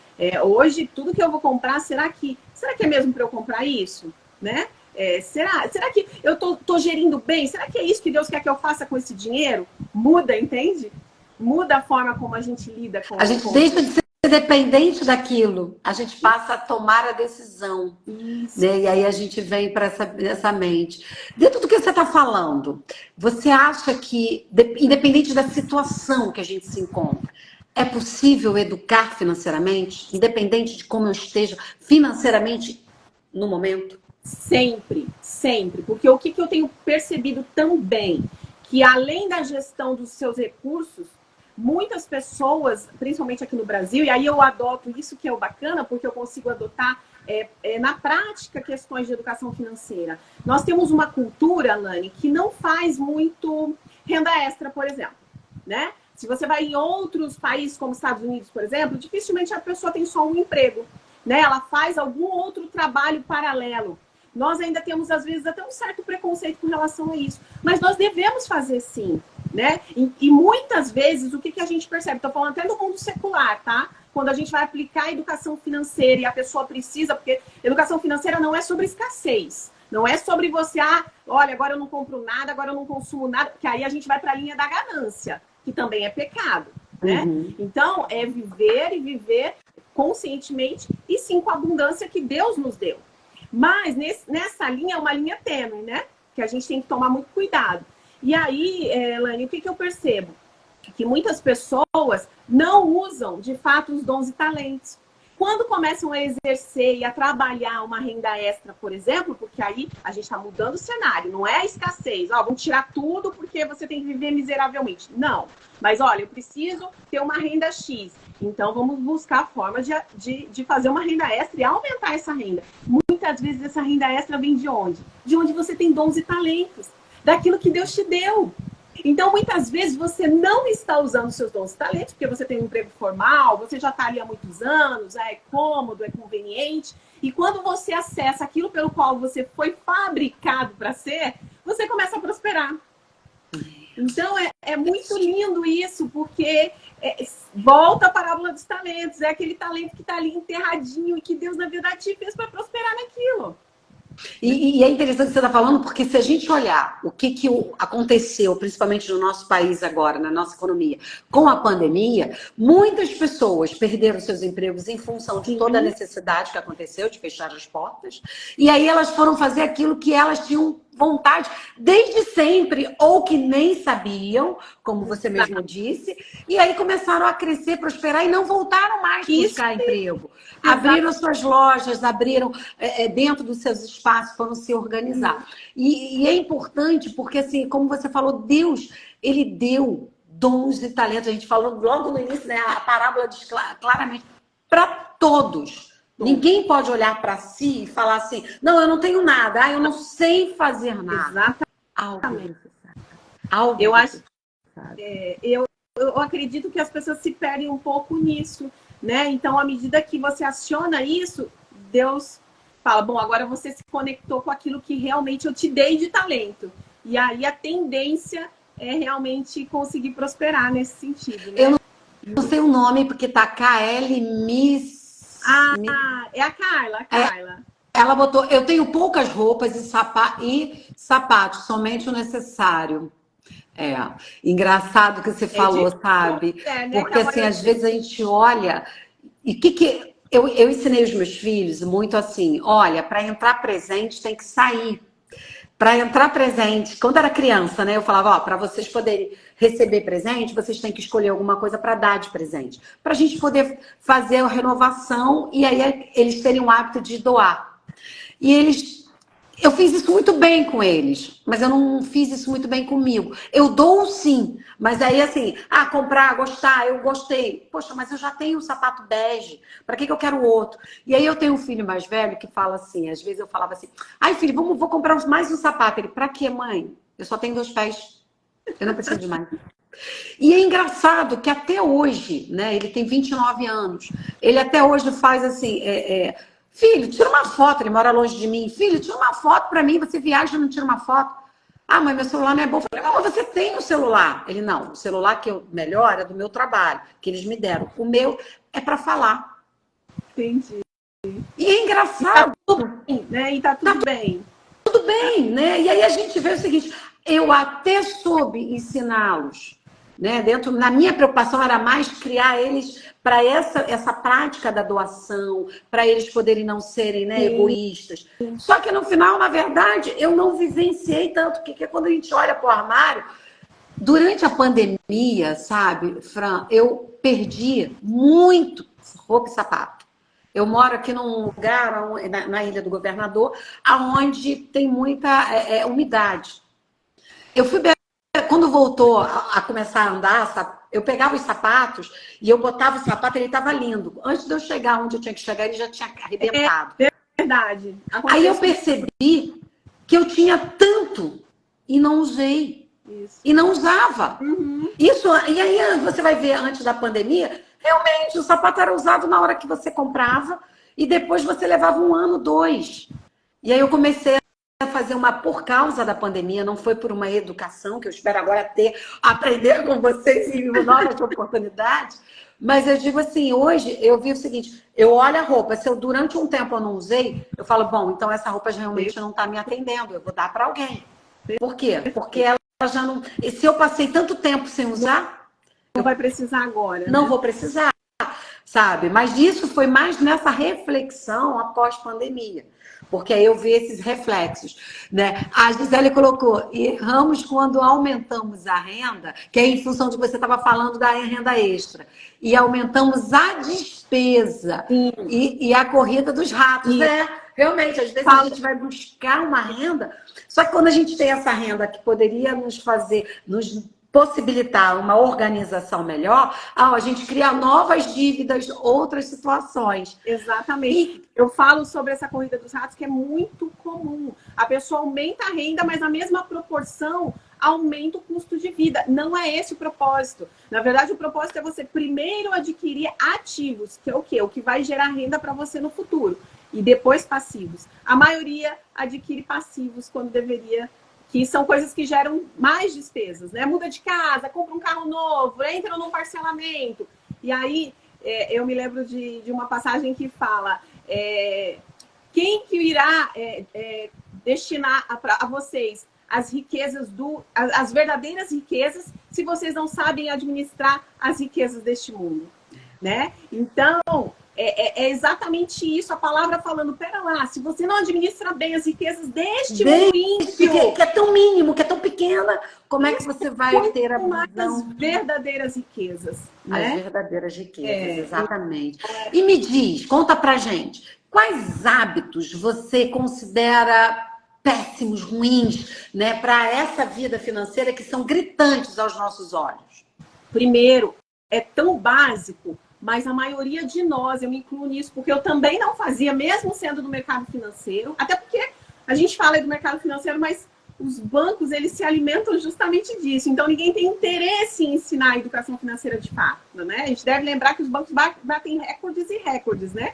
Hoje, tudo que eu vou comprar, será que é mesmo para eu comprar isso? Né? Será que eu tô gerindo bem? Será que é isso que Deus quer que eu faça com esse dinheiro? Muda, entende? Muda a forma como a gente lida com... A gente deixa de ser dependente daquilo. A gente passa a tomar a decisão. Isso. Né? E aí a gente vem para essa mente. Dentro do que você está falando, você acha que, independente da situação que a gente se encontra, é possível educar financeiramente, independente de como eu esteja financeiramente no momento? Sempre, sempre. Porque o que eu tenho percebido também, que além da gestão dos seus recursos, muitas pessoas, principalmente aqui no Brasil, e aí eu adoto isso que é o bacana, porque eu consigo adotar na prática questões de educação financeira. Nós temos uma cultura, Lani, que não faz muito renda extra, por exemplo, né? Se você vai em outros países, como Estados Unidos, por exemplo, dificilmente a pessoa tem só um emprego, né? Ela faz algum outro trabalho paralelo. Nós ainda temos, às vezes, até um certo preconceito com relação a isso. Mas nós devemos fazer sim, né? E muitas vezes, o que a gente percebe? Estou falando até do mundo secular, tá? Quando a gente vai aplicar a educação financeira e a pessoa precisa, porque educação financeira não é sobre escassez. Não é sobre você, olha, agora eu não compro nada, agora eu não consumo nada, porque aí a gente vai para a linha da ganância, que também é pecado, né? Uhum. Então, é viver e viver conscientemente e sim com a abundância que Deus nos deu. Mas nessa linha é uma linha tênue, né? Que a gente tem que tomar muito cuidado. E aí, Lani, o que eu percebo? Que muitas pessoas não usam, de fato, os dons e talentos. Quando começam a exercer e a trabalhar uma renda extra, por exemplo, porque aí a gente está mudando o cenário, não é a escassez, vamos tirar tudo porque você tem que viver miseravelmente. Não, mas olha, eu preciso ter uma renda X, então vamos buscar formas de fazer uma renda extra e aumentar essa renda. Muitas vezes essa renda extra vem de onde? De onde você tem dons e talentos, daquilo que Deus te deu. Então, muitas vezes, você não está usando seus dons e talentos, porque você tem um emprego formal, você já está ali há muitos anos, é cômodo, é conveniente. E quando você acessa aquilo pelo qual você foi fabricado para ser, você começa a prosperar. Então, é muito lindo isso, porque volta a parábola dos talentos. É aquele talento que está ali enterradinho e que Deus, na verdade, te fez para prosperar naquilo. E é interessante o que você está falando, porque se a gente olhar o que aconteceu, principalmente no nosso país agora, na nossa economia, com a pandemia, muitas pessoas perderam seus empregos em função de toda a necessidade que aconteceu, de fechar as portas, e aí elas foram fazer aquilo que elas tinham vontade desde sempre, ou que nem sabiam, como você mesmo disse, e aí começaram a crescer, prosperar e não voltaram mais a buscar emprego. Abriram suas lojas, abriram dentro dos seus espaços, foram se organizar. E é importante porque, assim, como você falou, Deus, ele deu dons e talentos. A gente falou logo no início, né? A parábola diz claramente, para todos. Ninguém pode olhar para si e falar assim, não, eu não tenho nada, eu não sei fazer nada. Exatamente. Algo eu acho, eu acredito que as pessoas se perdem um pouco nisso, né? Então, à medida que você aciona isso, Deus fala, bom, agora você se conectou com aquilo que realmente eu te dei de talento. E aí a tendência é realmente conseguir prosperar nesse sentido, né? Eu não sei o nome, porque tá KL Miss... é a Carla. Ela botou, eu tenho poucas roupas e sapatos, somente o necessário. Engraçado que você falou, sabe? Né? Porque assim, às vezes a gente olha e eu ensinei os meus filhos muito assim, olha, para entrar presente tem que sair. Para entrar presente, quando era criança, né, eu falava, ó, para vocês poderem receber presente, vocês têm que escolher alguma coisa para dar de presente, para a gente poder fazer a renovação e aí eles terem o hábito de doar. E eu fiz isso muito bem com eles, mas eu não fiz isso muito bem comigo. Eu dou sim, mas aí assim, comprar, gostar, eu gostei. Poxa, mas eu já tenho um sapato bege, para que eu quero outro? E aí eu tenho um filho mais velho que fala assim, às vezes eu falava assim, ai filho, vou comprar mais um sapato. Ele, para quê, mãe? Eu só tenho 2 pés, eu não preciso de mais. E é engraçado que até hoje, né, ele tem 29 anos, ele até hoje faz assim, filho, tira uma foto, ele mora longe de mim. Filho, tira uma foto para mim, você viaja e não tira uma foto. Ah, mas meu celular não é bom. Eu falei, mas você tem o celular. Ele, não, o celular que eu melhor é do meu trabalho, que eles me deram. O meu é para falar. Entendi. E é engraçado. Tá tudo bem, né? E tá tudo bem. Tudo bem, né? E aí a gente vê o seguinte, eu até soube ensiná-los, né? Na minha preocupação era mais criar eles para essa prática da doação, para eles poderem não serem, né, egoístas. Só que no final, na verdade, eu não vivenciei tanto, porque quando a gente olha para o armário, durante a pandemia, sabe, Fran, eu perdi muito roupa e sapato. Eu moro aqui num lugar, na Ilha do Governador, onde tem muita umidade. Eu fui quando voltou a começar a andar, eu pegava os sapatos e eu botava o sapato, ele estava lindo. Antes de eu chegar onde eu tinha que chegar, ele já tinha arrebentado. É verdade. Aí eu percebi que eu tinha tanto e não usei. Isso. E não usava. E aí você vai ver, antes da pandemia, realmente o sapato era usado na hora que você comprava e depois você levava 1 ano, 2. E aí eu comecei a fazer por causa da pandemia, não foi por uma educação, que eu espero agora aprender com vocês em novas oportunidades, mas eu digo assim, hoje eu vi o seguinte, eu olho a roupa, se eu durante um tempo eu não usei, eu falo, bom, então essa roupa realmente não está me atendendo, eu vou dar para alguém. Por quê? Porque ela já não... Se eu passei tanto tempo sem usar... Não vai precisar agora. Não vou precisar, sabe? Mas isso foi mais nessa reflexão após pandemia. Porque aí eu vi esses reflexos, né? A Gisele colocou, erramos quando aumentamos a renda, que é em função de que você estava falando da renda extra, e aumentamos a despesa e a corrida dos ratos. Realmente, às vezes a gente vai buscar uma renda, só que quando a gente tem essa renda que poderia nos possibilitar uma organização melhor, a gente cria novas dívidas, outras situações. Exatamente. Eu falo sobre essa corrida dos ratos, que é muito comum. A pessoa aumenta a renda, mas na mesma proporção aumenta o custo de vida. Não é esse o propósito. Na verdade, o propósito é você primeiro adquirir ativos, que é o quê? O que vai gerar renda para você no futuro. E depois passivos. A maioria adquire passivos quando deveria que são coisas que geram mais despesas, né? Muda de casa, compra um carro novo, entra num parcelamento. E aí, eu me lembro de uma passagem que fala, quem que irá destinar a vocês as riquezas as verdadeiras riquezas, se vocês não sabem administrar as riquezas deste mundo, né? Então, é exatamente isso, a palavra falando, pera lá, se você não administra bem as riquezas deste mundo ímpio, que é tão mínimo, que é tão pequena, como é que você vai ter a visão? As verdadeiras riquezas, né? As verdadeiras riquezas, exatamente. E me diz, conta pra gente, quais hábitos você considera péssimos, ruins, né, para essa vida financeira que são gritantes aos nossos olhos? Primeiro, é tão básico, mas a maioria de nós, eu me incluo nisso, porque eu também não fazia, mesmo sendo do mercado financeiro, até porque a gente fala do mercado financeiro, mas os bancos, eles se alimentam justamente disso. Então, ninguém tem interesse em ensinar a educação financeira de fato, né? A gente deve lembrar que os bancos batem recordes e recordes, né?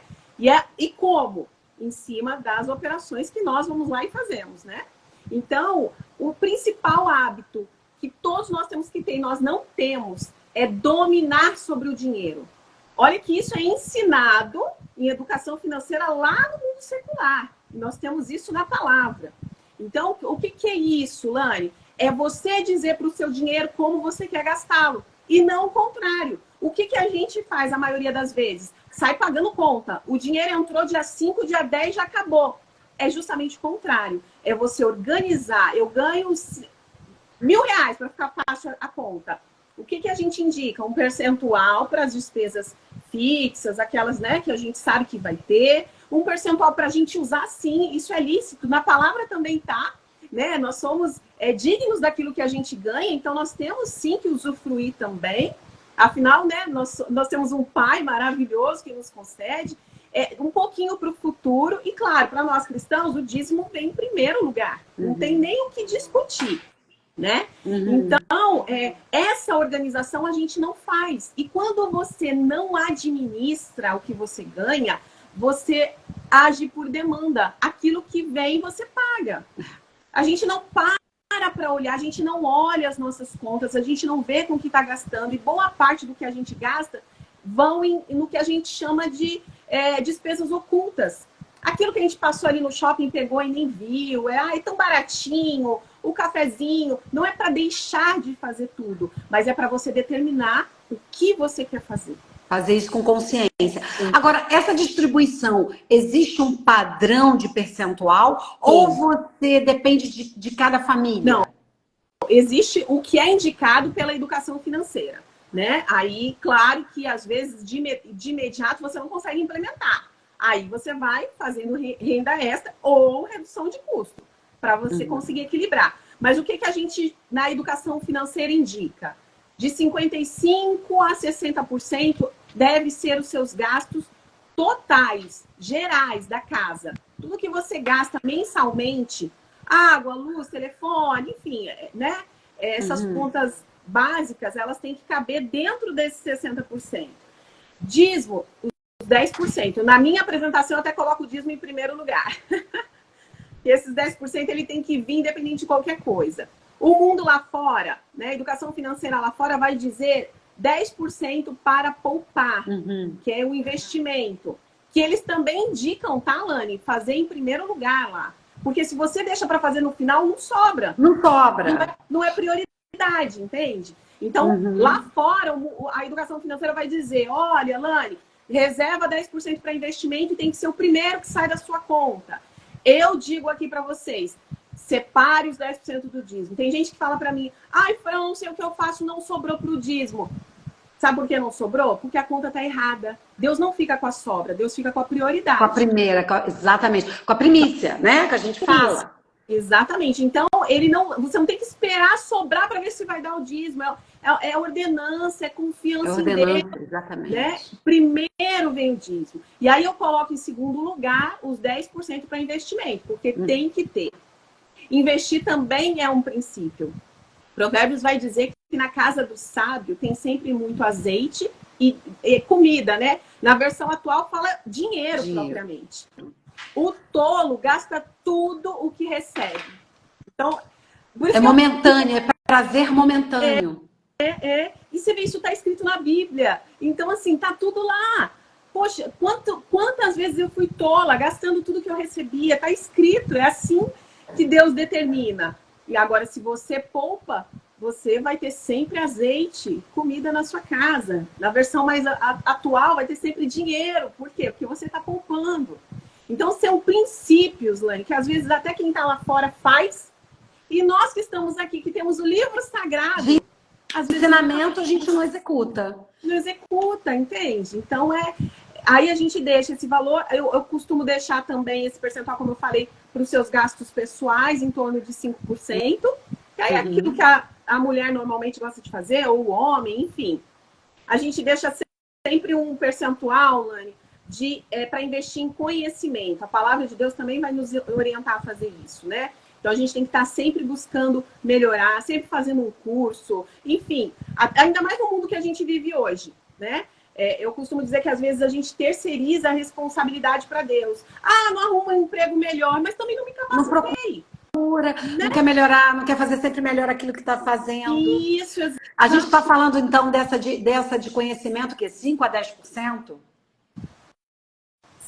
E como? Em cima das operações que nós vamos lá e fazemos, né? Então, o principal hábito que todos nós temos que ter e nós não temos é dominar sobre o dinheiro. Olha que isso é ensinado em educação financeira lá no mundo secular. Nós temos isso na palavra. Então, o que é isso, Lani? É você dizer para o seu dinheiro como você quer gastá-lo. E não o contrário. O que a gente faz a maioria das vezes? Sai pagando conta. O dinheiro entrou dia 5, dia 10, já acabou. É justamente o contrário. É você organizar. Eu ganho R$1.000 para ficar fácil a conta. O que a gente indica? Um percentual para as despesas fixas, aquelas, né, que a gente sabe que vai ter. Um percentual para a gente usar, sim, isso é lícito. Na palavra também tá, né? Nós somos dignos daquilo que a gente ganha, então nós temos sim que usufruir também. Afinal, né, nós temos um pai maravilhoso que nos concede um pouquinho para o futuro. E claro, para nós cristãos, o dízimo vem em primeiro lugar. Não tem nem o que discutir, né? Então, essa organização a gente não faz. E quando você não administra o que você ganha, você age por demanda. Aquilo que vem, você paga. A gente não para olhar, a gente não olha as nossas contas, a gente não vê com o que está gastando. E boa parte do que a gente gasta vão no que a gente chama de despesas ocultas. Aquilo que a gente passou ali no shopping, pegou e nem viu. É tão baratinho, o cafezinho. Não é para deixar de fazer tudo, mas é para você determinar o que você quer fazer. Fazer isso com consciência. Agora, essa distribuição, existe um padrão de percentual? Sim. Ou você depende de cada família? Não. Existe o que é indicado pela educação financeira, né? Aí, claro que às vezes de imediato você não consegue implementar. Aí você vai fazendo renda extra ou redução de custo para você conseguir equilibrar. Mas o que a gente, na educação financeira, indica? De 55% a 60% deve ser os seus gastos totais, gerais da casa. Tudo que você gasta mensalmente, água, luz, telefone, enfim, né? Essas contas básicas, elas têm que caber dentro desses 60%. Dízimo, os 10%. Na minha apresentação, eu até coloco o dízimo em primeiro lugar. E esses 10% ele tem que vir independente de qualquer coisa. O mundo lá fora, né, a educação financeira lá fora vai dizer 10% para poupar, que é o investimento. Que eles também indicam, tá, Lani? Fazer em primeiro lugar lá. Porque se você deixa para fazer no final, não sobra. Não sobra. Não é prioridade, entende? Então, lá fora, a educação financeira vai dizer, olha, Lani, reserva 10% para investimento e tem que ser o primeiro que sai da sua conta. Eu digo aqui para vocês, separe os 10% do dízimo. Tem gente que fala para mim, Fran, não sei o que eu faço, não sobrou pro dízimo. Sabe por que não sobrou? Porque a conta tá errada. Deus não fica com a sobra, Deus fica com a prioridade. Com a primeira, exatamente. Com a primícia, né? Que a gente fala. Exatamente. Então, você não tem que esperar sobrar para ver se vai dar o dízimo. É ordenança, é confiança em Deus. Exatamente. Né? Primeiro vem o dízimo. E aí eu coloco em segundo lugar os 10% para investimento, porque tem que ter. Investir também é um princípio. Provérbios vai dizer que na casa do sábio tem sempre muito azeite e comida, né? Na versão atual fala dinheiro propriamente. O tolo gasta tudo o que recebe. Então, É momentâneo, é prazer momentâneo. E você vê, isso está escrito na Bíblia. Então, assim, tá tudo lá. Poxa, quantas vezes eu fui tola, gastando tudo que eu recebia. Tá escrito, é assim que Deus determina. E agora, se você poupa, você vai ter sempre azeite, comida na sua casa. Na versão mais atual, vai ter sempre dinheiro. Por quê? Porque você está poupando. Então, são princípios, Lani, que às vezes até quem está lá fora faz. E nós que estamos aqui, que temos o livro sagrado, às vezes ensinamento a gente não executa. Não executa, entende? Então, aí a gente deixa esse valor. Eu costumo deixar também esse percentual, como eu falei, para os seus gastos pessoais, em torno de 5%. Que aí é aquilo que a mulher normalmente gosta de fazer, ou o homem, enfim. A gente deixa sempre um percentual, Lani, para investir em conhecimento. A palavra de Deus também vai nos orientar a fazer isso, né? Então, a gente tem que estar sempre buscando melhorar, sempre fazendo um curso, enfim. Ainda mais no mundo que a gente vive hoje, né? Eu costumo dizer que, às vezes, a gente terceiriza a responsabilidade para Deus. Ah, não arruma um emprego melhor, mas também não me capacitei. Não quer melhorar, não quer fazer sempre melhor aquilo que está fazendo. Isso, exatamente. A gente está falando, então, dessa de conhecimento, que é 5% a 10%?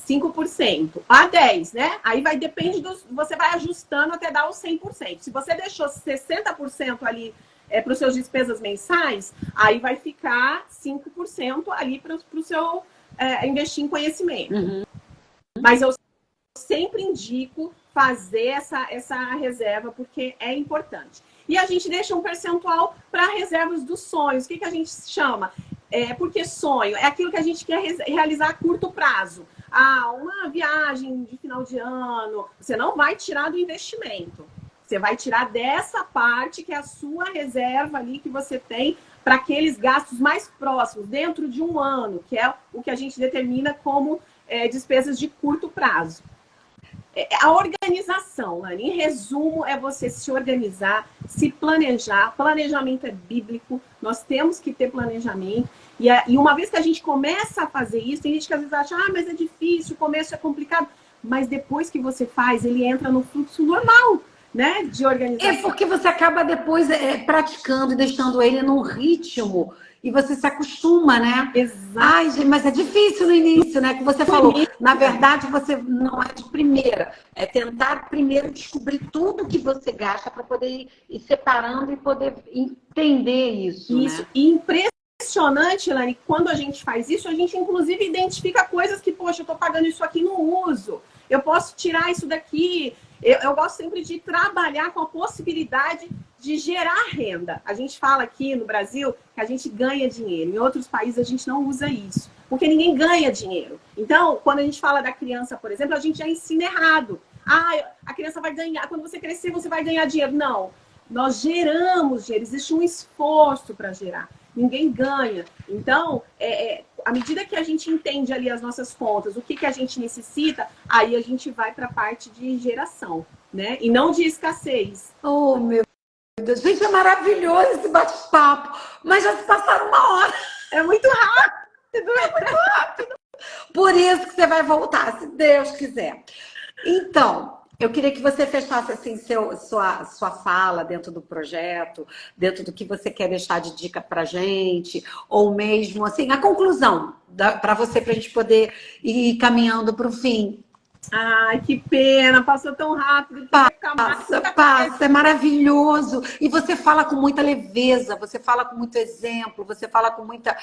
5% a 10%, né? Aí depende você vai ajustando até dar os 100%. Se você deixou 60% ali para os seus despesas mensais, aí vai ficar 5% ali para o seu investir em conhecimento. Mas eu sempre indico fazer essa reserva, porque é importante. E a gente deixa um percentual para reservas dos sonhos. O que a gente chama? Porque sonho é aquilo que a gente quer realizar a curto prazo. Uma viagem de final de ano, você não vai tirar do investimento. Você vai tirar dessa parte que é a sua reserva ali que você tem para aqueles gastos mais próximos, dentro de um ano, que é o que a gente determina como despesas de curto prazo. A organização, Lani, em resumo, é você se organizar, se planejar. Planejamento é bíblico, nós temos que ter planejamento. E uma vez que a gente começa a fazer isso, tem gente que às vezes acha, mas é difícil, o começo é complicado. Mas depois que você faz, ele entra no fluxo normal, né, de organização. É porque você acaba depois praticando e deixando ele num ritmo e você se acostuma, né? Exato. Ai, gente, mas é difícil no início, né? Que você falou. Na verdade, você não é de primeira. É tentar primeiro descobrir tudo que você gasta para poder ir separando e poder entender isso. Isso. Né? E impressionante, Lani, quando a gente faz isso, a gente inclusive identifica coisas que, poxa, eu tô pagando isso aqui no uso. Eu posso tirar isso daqui. Eu gosto sempre de trabalhar com a possibilidade de gerar renda. A gente fala aqui no Brasil que a gente ganha dinheiro. Em outros países a gente não usa isso, porque ninguém ganha dinheiro. Então, quando a gente fala da criança, por exemplo, a gente já ensina errado. A criança vai ganhar, quando você crescer você vai ganhar dinheiro. Não, nós geramos dinheiro, existe um esforço para gerar. Ninguém ganha. Então, à medida que a gente entende ali as nossas contas, o que a gente necessita, aí a gente vai para a parte de geração, né? E não de escassez. Oh, meu Deus. Gente, é maravilhoso esse bate-papo. Mas já se passaram 1 hora. É muito rápido, é muito rápido. Por isso que você vai voltar, se Deus quiser. Então, eu queria que você fechasse assim, sua fala dentro do projeto, dentro do que você quer deixar de dica para a gente, ou mesmo assim, a conclusão para você, para a gente poder ir caminhando para o fim. Ai, que pena, passou tão rápido. Passa, é maravilhoso. E você fala com muita leveza, você fala com muito exemplo, você fala com muita...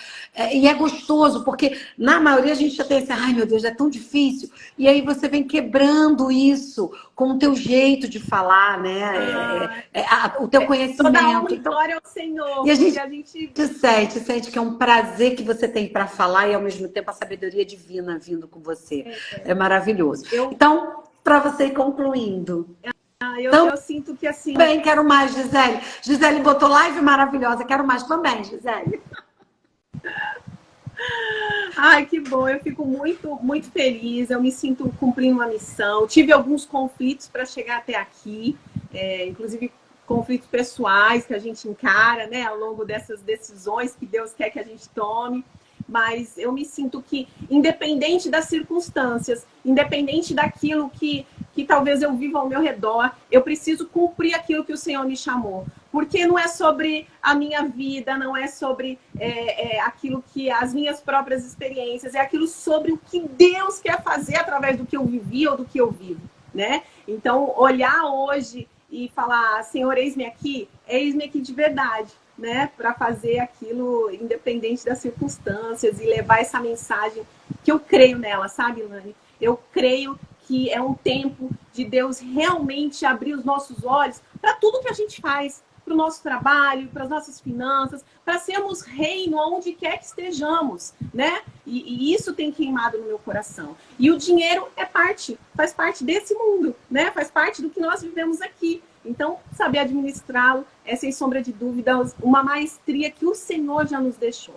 E é gostoso, porque na maioria a gente já tem assim, ai meu Deus, é tão difícil. E aí você vem quebrando isso com o teu jeito de falar, né? O teu conhecimento. Toda honra e glória ao Senhor. E a gente sente que é um prazer que você tem para falar e ao mesmo tempo a sabedoria divina vindo com você. É maravilhoso. Então, para você ir concluindo. Eu sinto que assim... Também quero mais, Gisele. Gisele botou live maravilhosa. Quero mais também, Gisele. Ai, que bom. Eu fico muito, muito feliz. Eu me sinto cumprindo uma missão. Tive alguns conflitos para chegar até aqui. Inclusive, conflitos pessoais que a gente encara, né? Ao longo dessas decisões que Deus quer que a gente tome. Mas eu me sinto que, independente das circunstâncias, independente daquilo que que talvez eu viva ao meu redor. Eu preciso cumprir aquilo que o Senhor me chamou. Porque não é sobre a minha vida, não é sobre aquilo que as minhas próprias experiências, é aquilo sobre o que Deus quer fazer através do que eu vivi ou do que eu vivo, né? Então, olhar hoje e falar, Senhor, eis-me aqui de verdade, né? Para fazer aquilo independente das circunstâncias e levar essa mensagem que eu creio nela, sabe, Lani? Eu creio que é um tempo de Deus realmente abrir os nossos olhos para tudo que a gente faz, para o nosso trabalho, para as nossas finanças, para sermos reino onde quer que estejamos, né? E isso tem queimado no meu coração. E o dinheiro faz parte desse mundo, né? Faz parte do que nós vivemos aqui. Então, saber administrá-lo é, sem sombra de dúvida, uma maestria que o Senhor já nos deixou.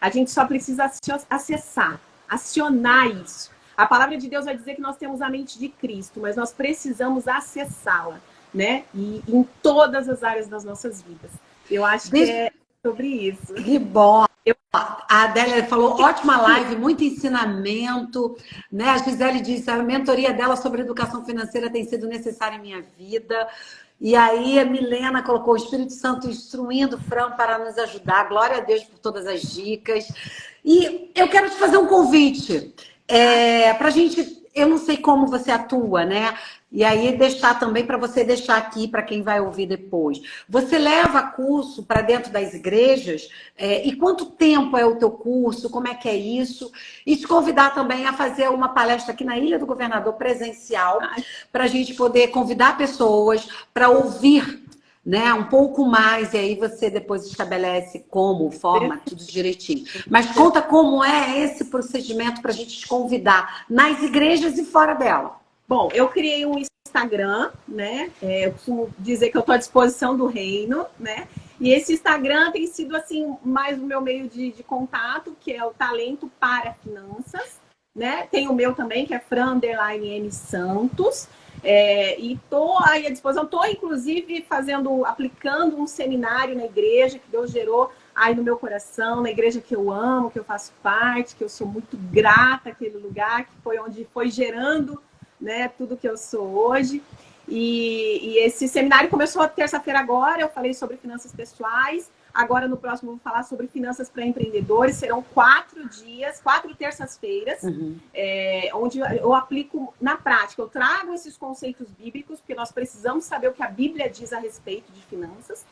A gente só precisa acessar, acionar isso. A palavra de Deus vai dizer que nós temos a mente de Cristo, mas nós precisamos acessá-la, né? E em todas as áreas das nossas vidas. Eu acho que é sobre isso. Que bom! A Adélia falou, ótima live, muito ensinamento, né? A Gisele disse, a mentoria dela sobre educação financeira tem sido necessária em minha vida. E aí a Milena colocou o Espírito Santo instruindo o Fran para nos ajudar. Glória a Deus por todas as dicas. E eu quero te fazer um convite para a gente, eu não sei como você atua, né? E aí deixar também para você deixar aqui para quem vai ouvir depois. Você leva curso para dentro das igrejas? E quanto tempo é o teu curso? Como é que é isso? E te convidar também a fazer uma palestra aqui na Ilha do Governador presencial, para a gente poder convidar pessoas para ouvir, né, um pouco mais, e aí você depois estabelece como, forma, tudo direitinho. Mas conta como é esse procedimento para a gente te convidar nas igrejas e fora dela. Bom, eu criei um Instagram, né? Eu costumo dizer que eu estou à disposição do reino, né? E esse Instagram tem sido, assim, mais o meu meio de contato, que é o Talento para Finanças, né? Tem o meu também, que é Fran_M Santos. E estou aí à disposição. Estou, inclusive, aplicando um seminário na igreja que Deus gerou aí no meu coração, na igreja que eu amo, que eu faço parte, que eu sou muito grata àquele lugar, que foi onde foi gerando, né, tudo que eu sou hoje. E esse seminário começou terça-feira agora, eu falei sobre finanças pessoais. Agora, no próximo, eu vou falar sobre finanças para empreendedores. Serão 4 dias, 4 terças-feiras, onde eu aplico na prática. Eu trago esses conceitos bíblicos, porque nós precisamos saber o que a Bíblia diz a respeito de finanças.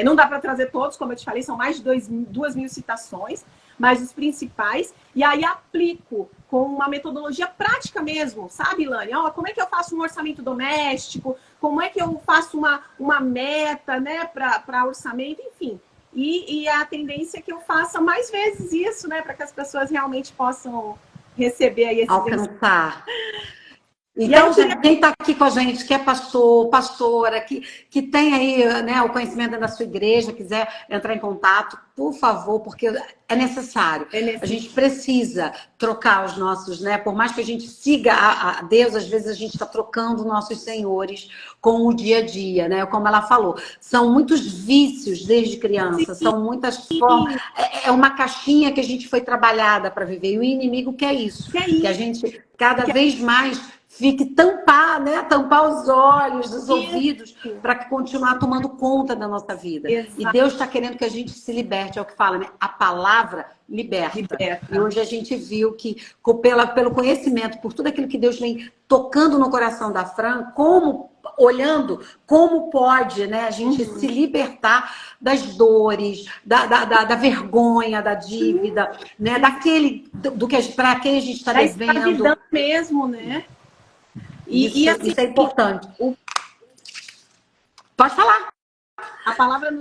Não dá para trazer todos, como eu te falei, são mais de 2.000 citações, mas os principais. E aí aplico com uma metodologia prática mesmo, sabe, Ilane? Como é que eu faço um orçamento doméstico? Como é que eu faço uma meta, né, para orçamento? Enfim. E a tendência é que eu faça mais vezes isso, né? Para que as pessoas realmente possam receber aí esse alcançar. Então, gente, quem está aqui com a gente, que é pastor, pastora, que tem aí, né, o conhecimento da sua igreja, quiser entrar em contato, por favor, porque é necessário. A gente precisa trocar os nossos, né? Por mais que a gente siga a Deus, às vezes a gente está trocando nossos senhores com o dia a dia, né? Como ela falou, são muitos vícios desde criança, são muitas formas. É uma caixinha que a gente foi trabalhada para viver. E o inimigo quer isso. Que a gente cada vez mais fique tampar os olhos, os ouvidos, para que continuar tomando conta da nossa vida. Exato. E Deus está querendo que a gente se liberte, é o que fala, né? A palavra liberta. E hoje a gente viu que, pelo conhecimento, por tudo aquilo que Deus vem tocando no coração da Fran, olhando como pode, né, a gente se libertar das dores, da vergonha, da dívida, né, para quem a gente está devendo. Mesmo, né? Isso é importante. Pode falar. A palavra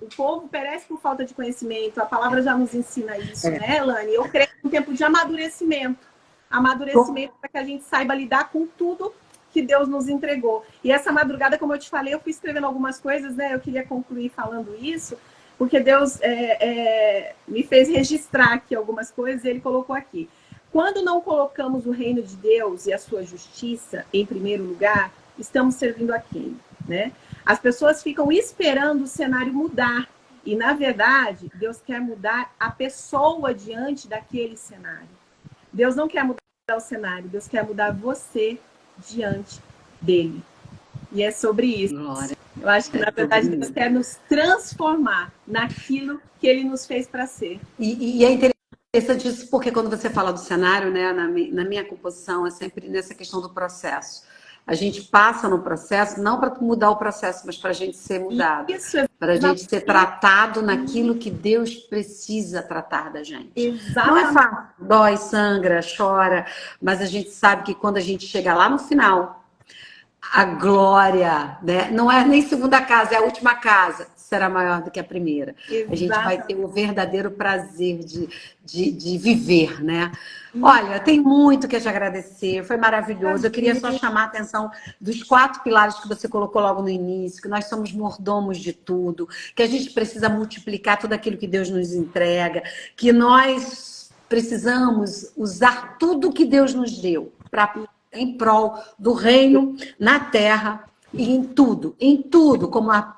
o povo perece por falta de conhecimento. A palavra já nos ensina isso, né, Elane? Eu creio que é um tempo de amadurecimento. Amadurecimento para que a gente saiba lidar com tudo que Deus nos entregou. E essa madrugada, como eu te falei, eu fui escrevendo algumas coisas, né? Eu queria concluir falando isso, porque Deus me fez registrar aqui algumas coisas e Ele colocou aqui. Quando não colocamos o reino de Deus e a sua justiça em primeiro lugar, estamos servindo a quem, né? As pessoas ficam esperando o cenário mudar. E, na verdade, Deus quer mudar a pessoa diante daquele cenário. Deus não quer mudar o cenário, Deus quer mudar você diante dele. E é sobre isso. Glória. Eu acho que, na verdade, Deus quer nos transformar naquilo que ele nos fez para ser. E é interessante isso, porque quando você fala do cenário, né, na minha composição, é sempre nessa questão do processo. A gente passa no processo, não para mudar o processo, mas para a gente ser mudado. Para a gente ser tratado naquilo que Deus precisa tratar da gente. Exatamente. Não é fácil, dói, sangra, chora, mas a gente sabe que quando a gente chega lá no final, a glória, né? Não é nem segunda casa, é a última casa, será maior do que a primeira. Exatamente. A gente vai ter o verdadeiro prazer de viver, né? Olha, tem muito que te agradecer, foi maravilhoso. Eu queria só chamar a atenção dos 4 pilares que você colocou logo no início, que nós somos mordomos de tudo, que a gente precisa multiplicar tudo aquilo que Deus nos entrega, que nós precisamos usar tudo que Deus nos deu em prol do reino na terra e em tudo, como a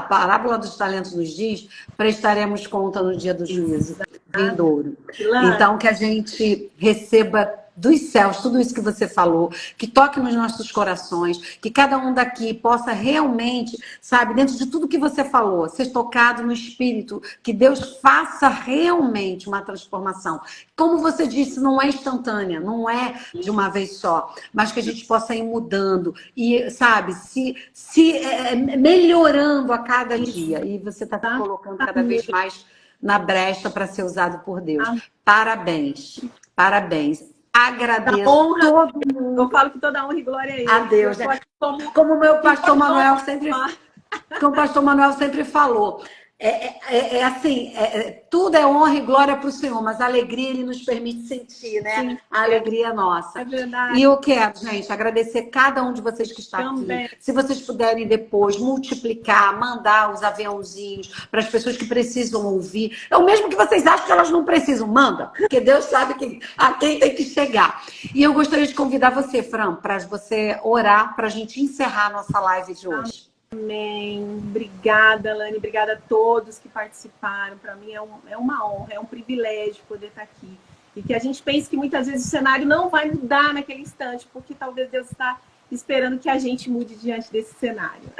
parábola dos talentos nos diz, prestaremos conta no dia do juízo vindouro. Então, que a gente receba dos céus tudo isso que você falou, que toque nos nossos corações, que cada um daqui possa realmente, sabe, dentro de tudo que você falou, ser tocado no espírito, que Deus faça realmente uma transformação. Como você disse, não é instantânea, não é de uma vez só, mas que a gente possa ir mudando e, sabe, se melhorando a cada dia. E você está se colocando cada vez mais na brecha para ser usado por Deus. Parabéns, parabéns. Agradeço todo mundo. Eu falo que toda honra e glória é ele. A Deus, né? Como o meu pastor Manuel sempre falou. Tudo é honra e glória para o Senhor, mas a alegria Ele nos permite sentir, né? Sim, a alegria é nossa. É verdade. E eu quero, gente, agradecer cada um de vocês que está aqui. Se vocês puderem depois multiplicar, mandar os aviãozinhos para as pessoas que precisam ouvir. É o mesmo que vocês acham que elas não precisam, manda, porque Deus sabe a quem tem que chegar. E eu gostaria de convidar você, Fran, para você orar, para a gente encerrar a nossa live de hoje. Amém. Obrigada, Lani. Obrigada a todos que participaram. Para mim é uma honra, é um privilégio poder estar aqui. E que a gente pense que muitas vezes o cenário não vai mudar naquele instante, porque talvez Deus está esperando que a gente mude diante desse cenário.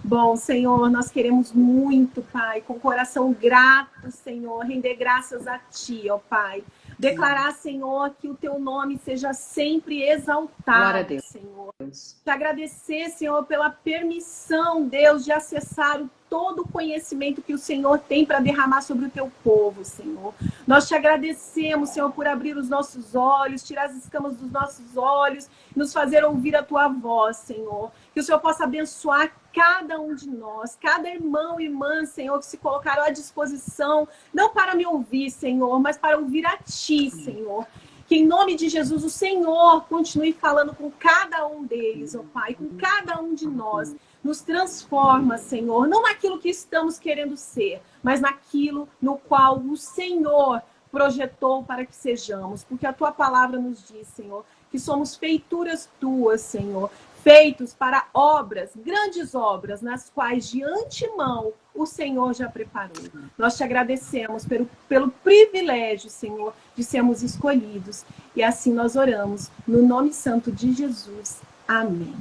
Bom, Senhor, nós queremos muito, Pai, com coração grato, Senhor, render graças a Ti, ó Pai. Declarar, Senhor, que o Teu nome seja sempre exaltado, glória a Deus. Senhor. Te agradecer, Senhor, pela permissão, Deus, de acessar todo o conhecimento que o Senhor tem para derramar sobre o Teu povo, Senhor. Nós te agradecemos, Senhor, por abrir os nossos olhos, tirar as escamas dos nossos olhos, nos fazer ouvir a Tua voz, Senhor. Que o Senhor possa abençoar cada um de nós, cada irmão e irmã, Senhor, que se colocaram à disposição, não para me ouvir, Senhor, mas para ouvir a Ti, Senhor. Que em nome de Jesus o Senhor continue falando com cada um deles, ó Pai, com cada um de nós. Nos transforma, Senhor, não naquilo que estamos querendo ser, mas naquilo no qual o Senhor projetou para que sejamos. Porque a Tua palavra nos diz, Senhor, que somos feituras Tuas, Senhor, feitos para obras, grandes obras, nas quais de antemão o Senhor já preparou. Nós te agradecemos pelo privilégio, Senhor, de sermos escolhidos. E assim nós oramos, no nome santo de Jesus. Amém.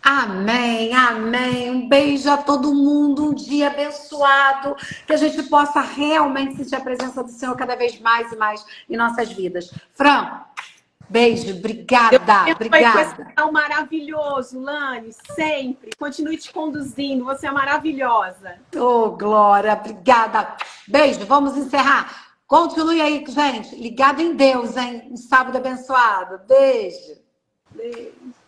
Amém, amém. Um beijo a todo mundo, um dia abençoado, que a gente possa realmente sentir a presença do Senhor cada vez mais e mais em nossas vidas. Fran, beijo, obrigada, obrigada. Esse maravilhoso, Lani, sempre. Continue te conduzindo, você é maravilhosa. Oh, Glória, obrigada. Beijo, vamos encerrar. Continue aí, gente, ligado em Deus, hein? Um sábado abençoado. Beijo. Beijo.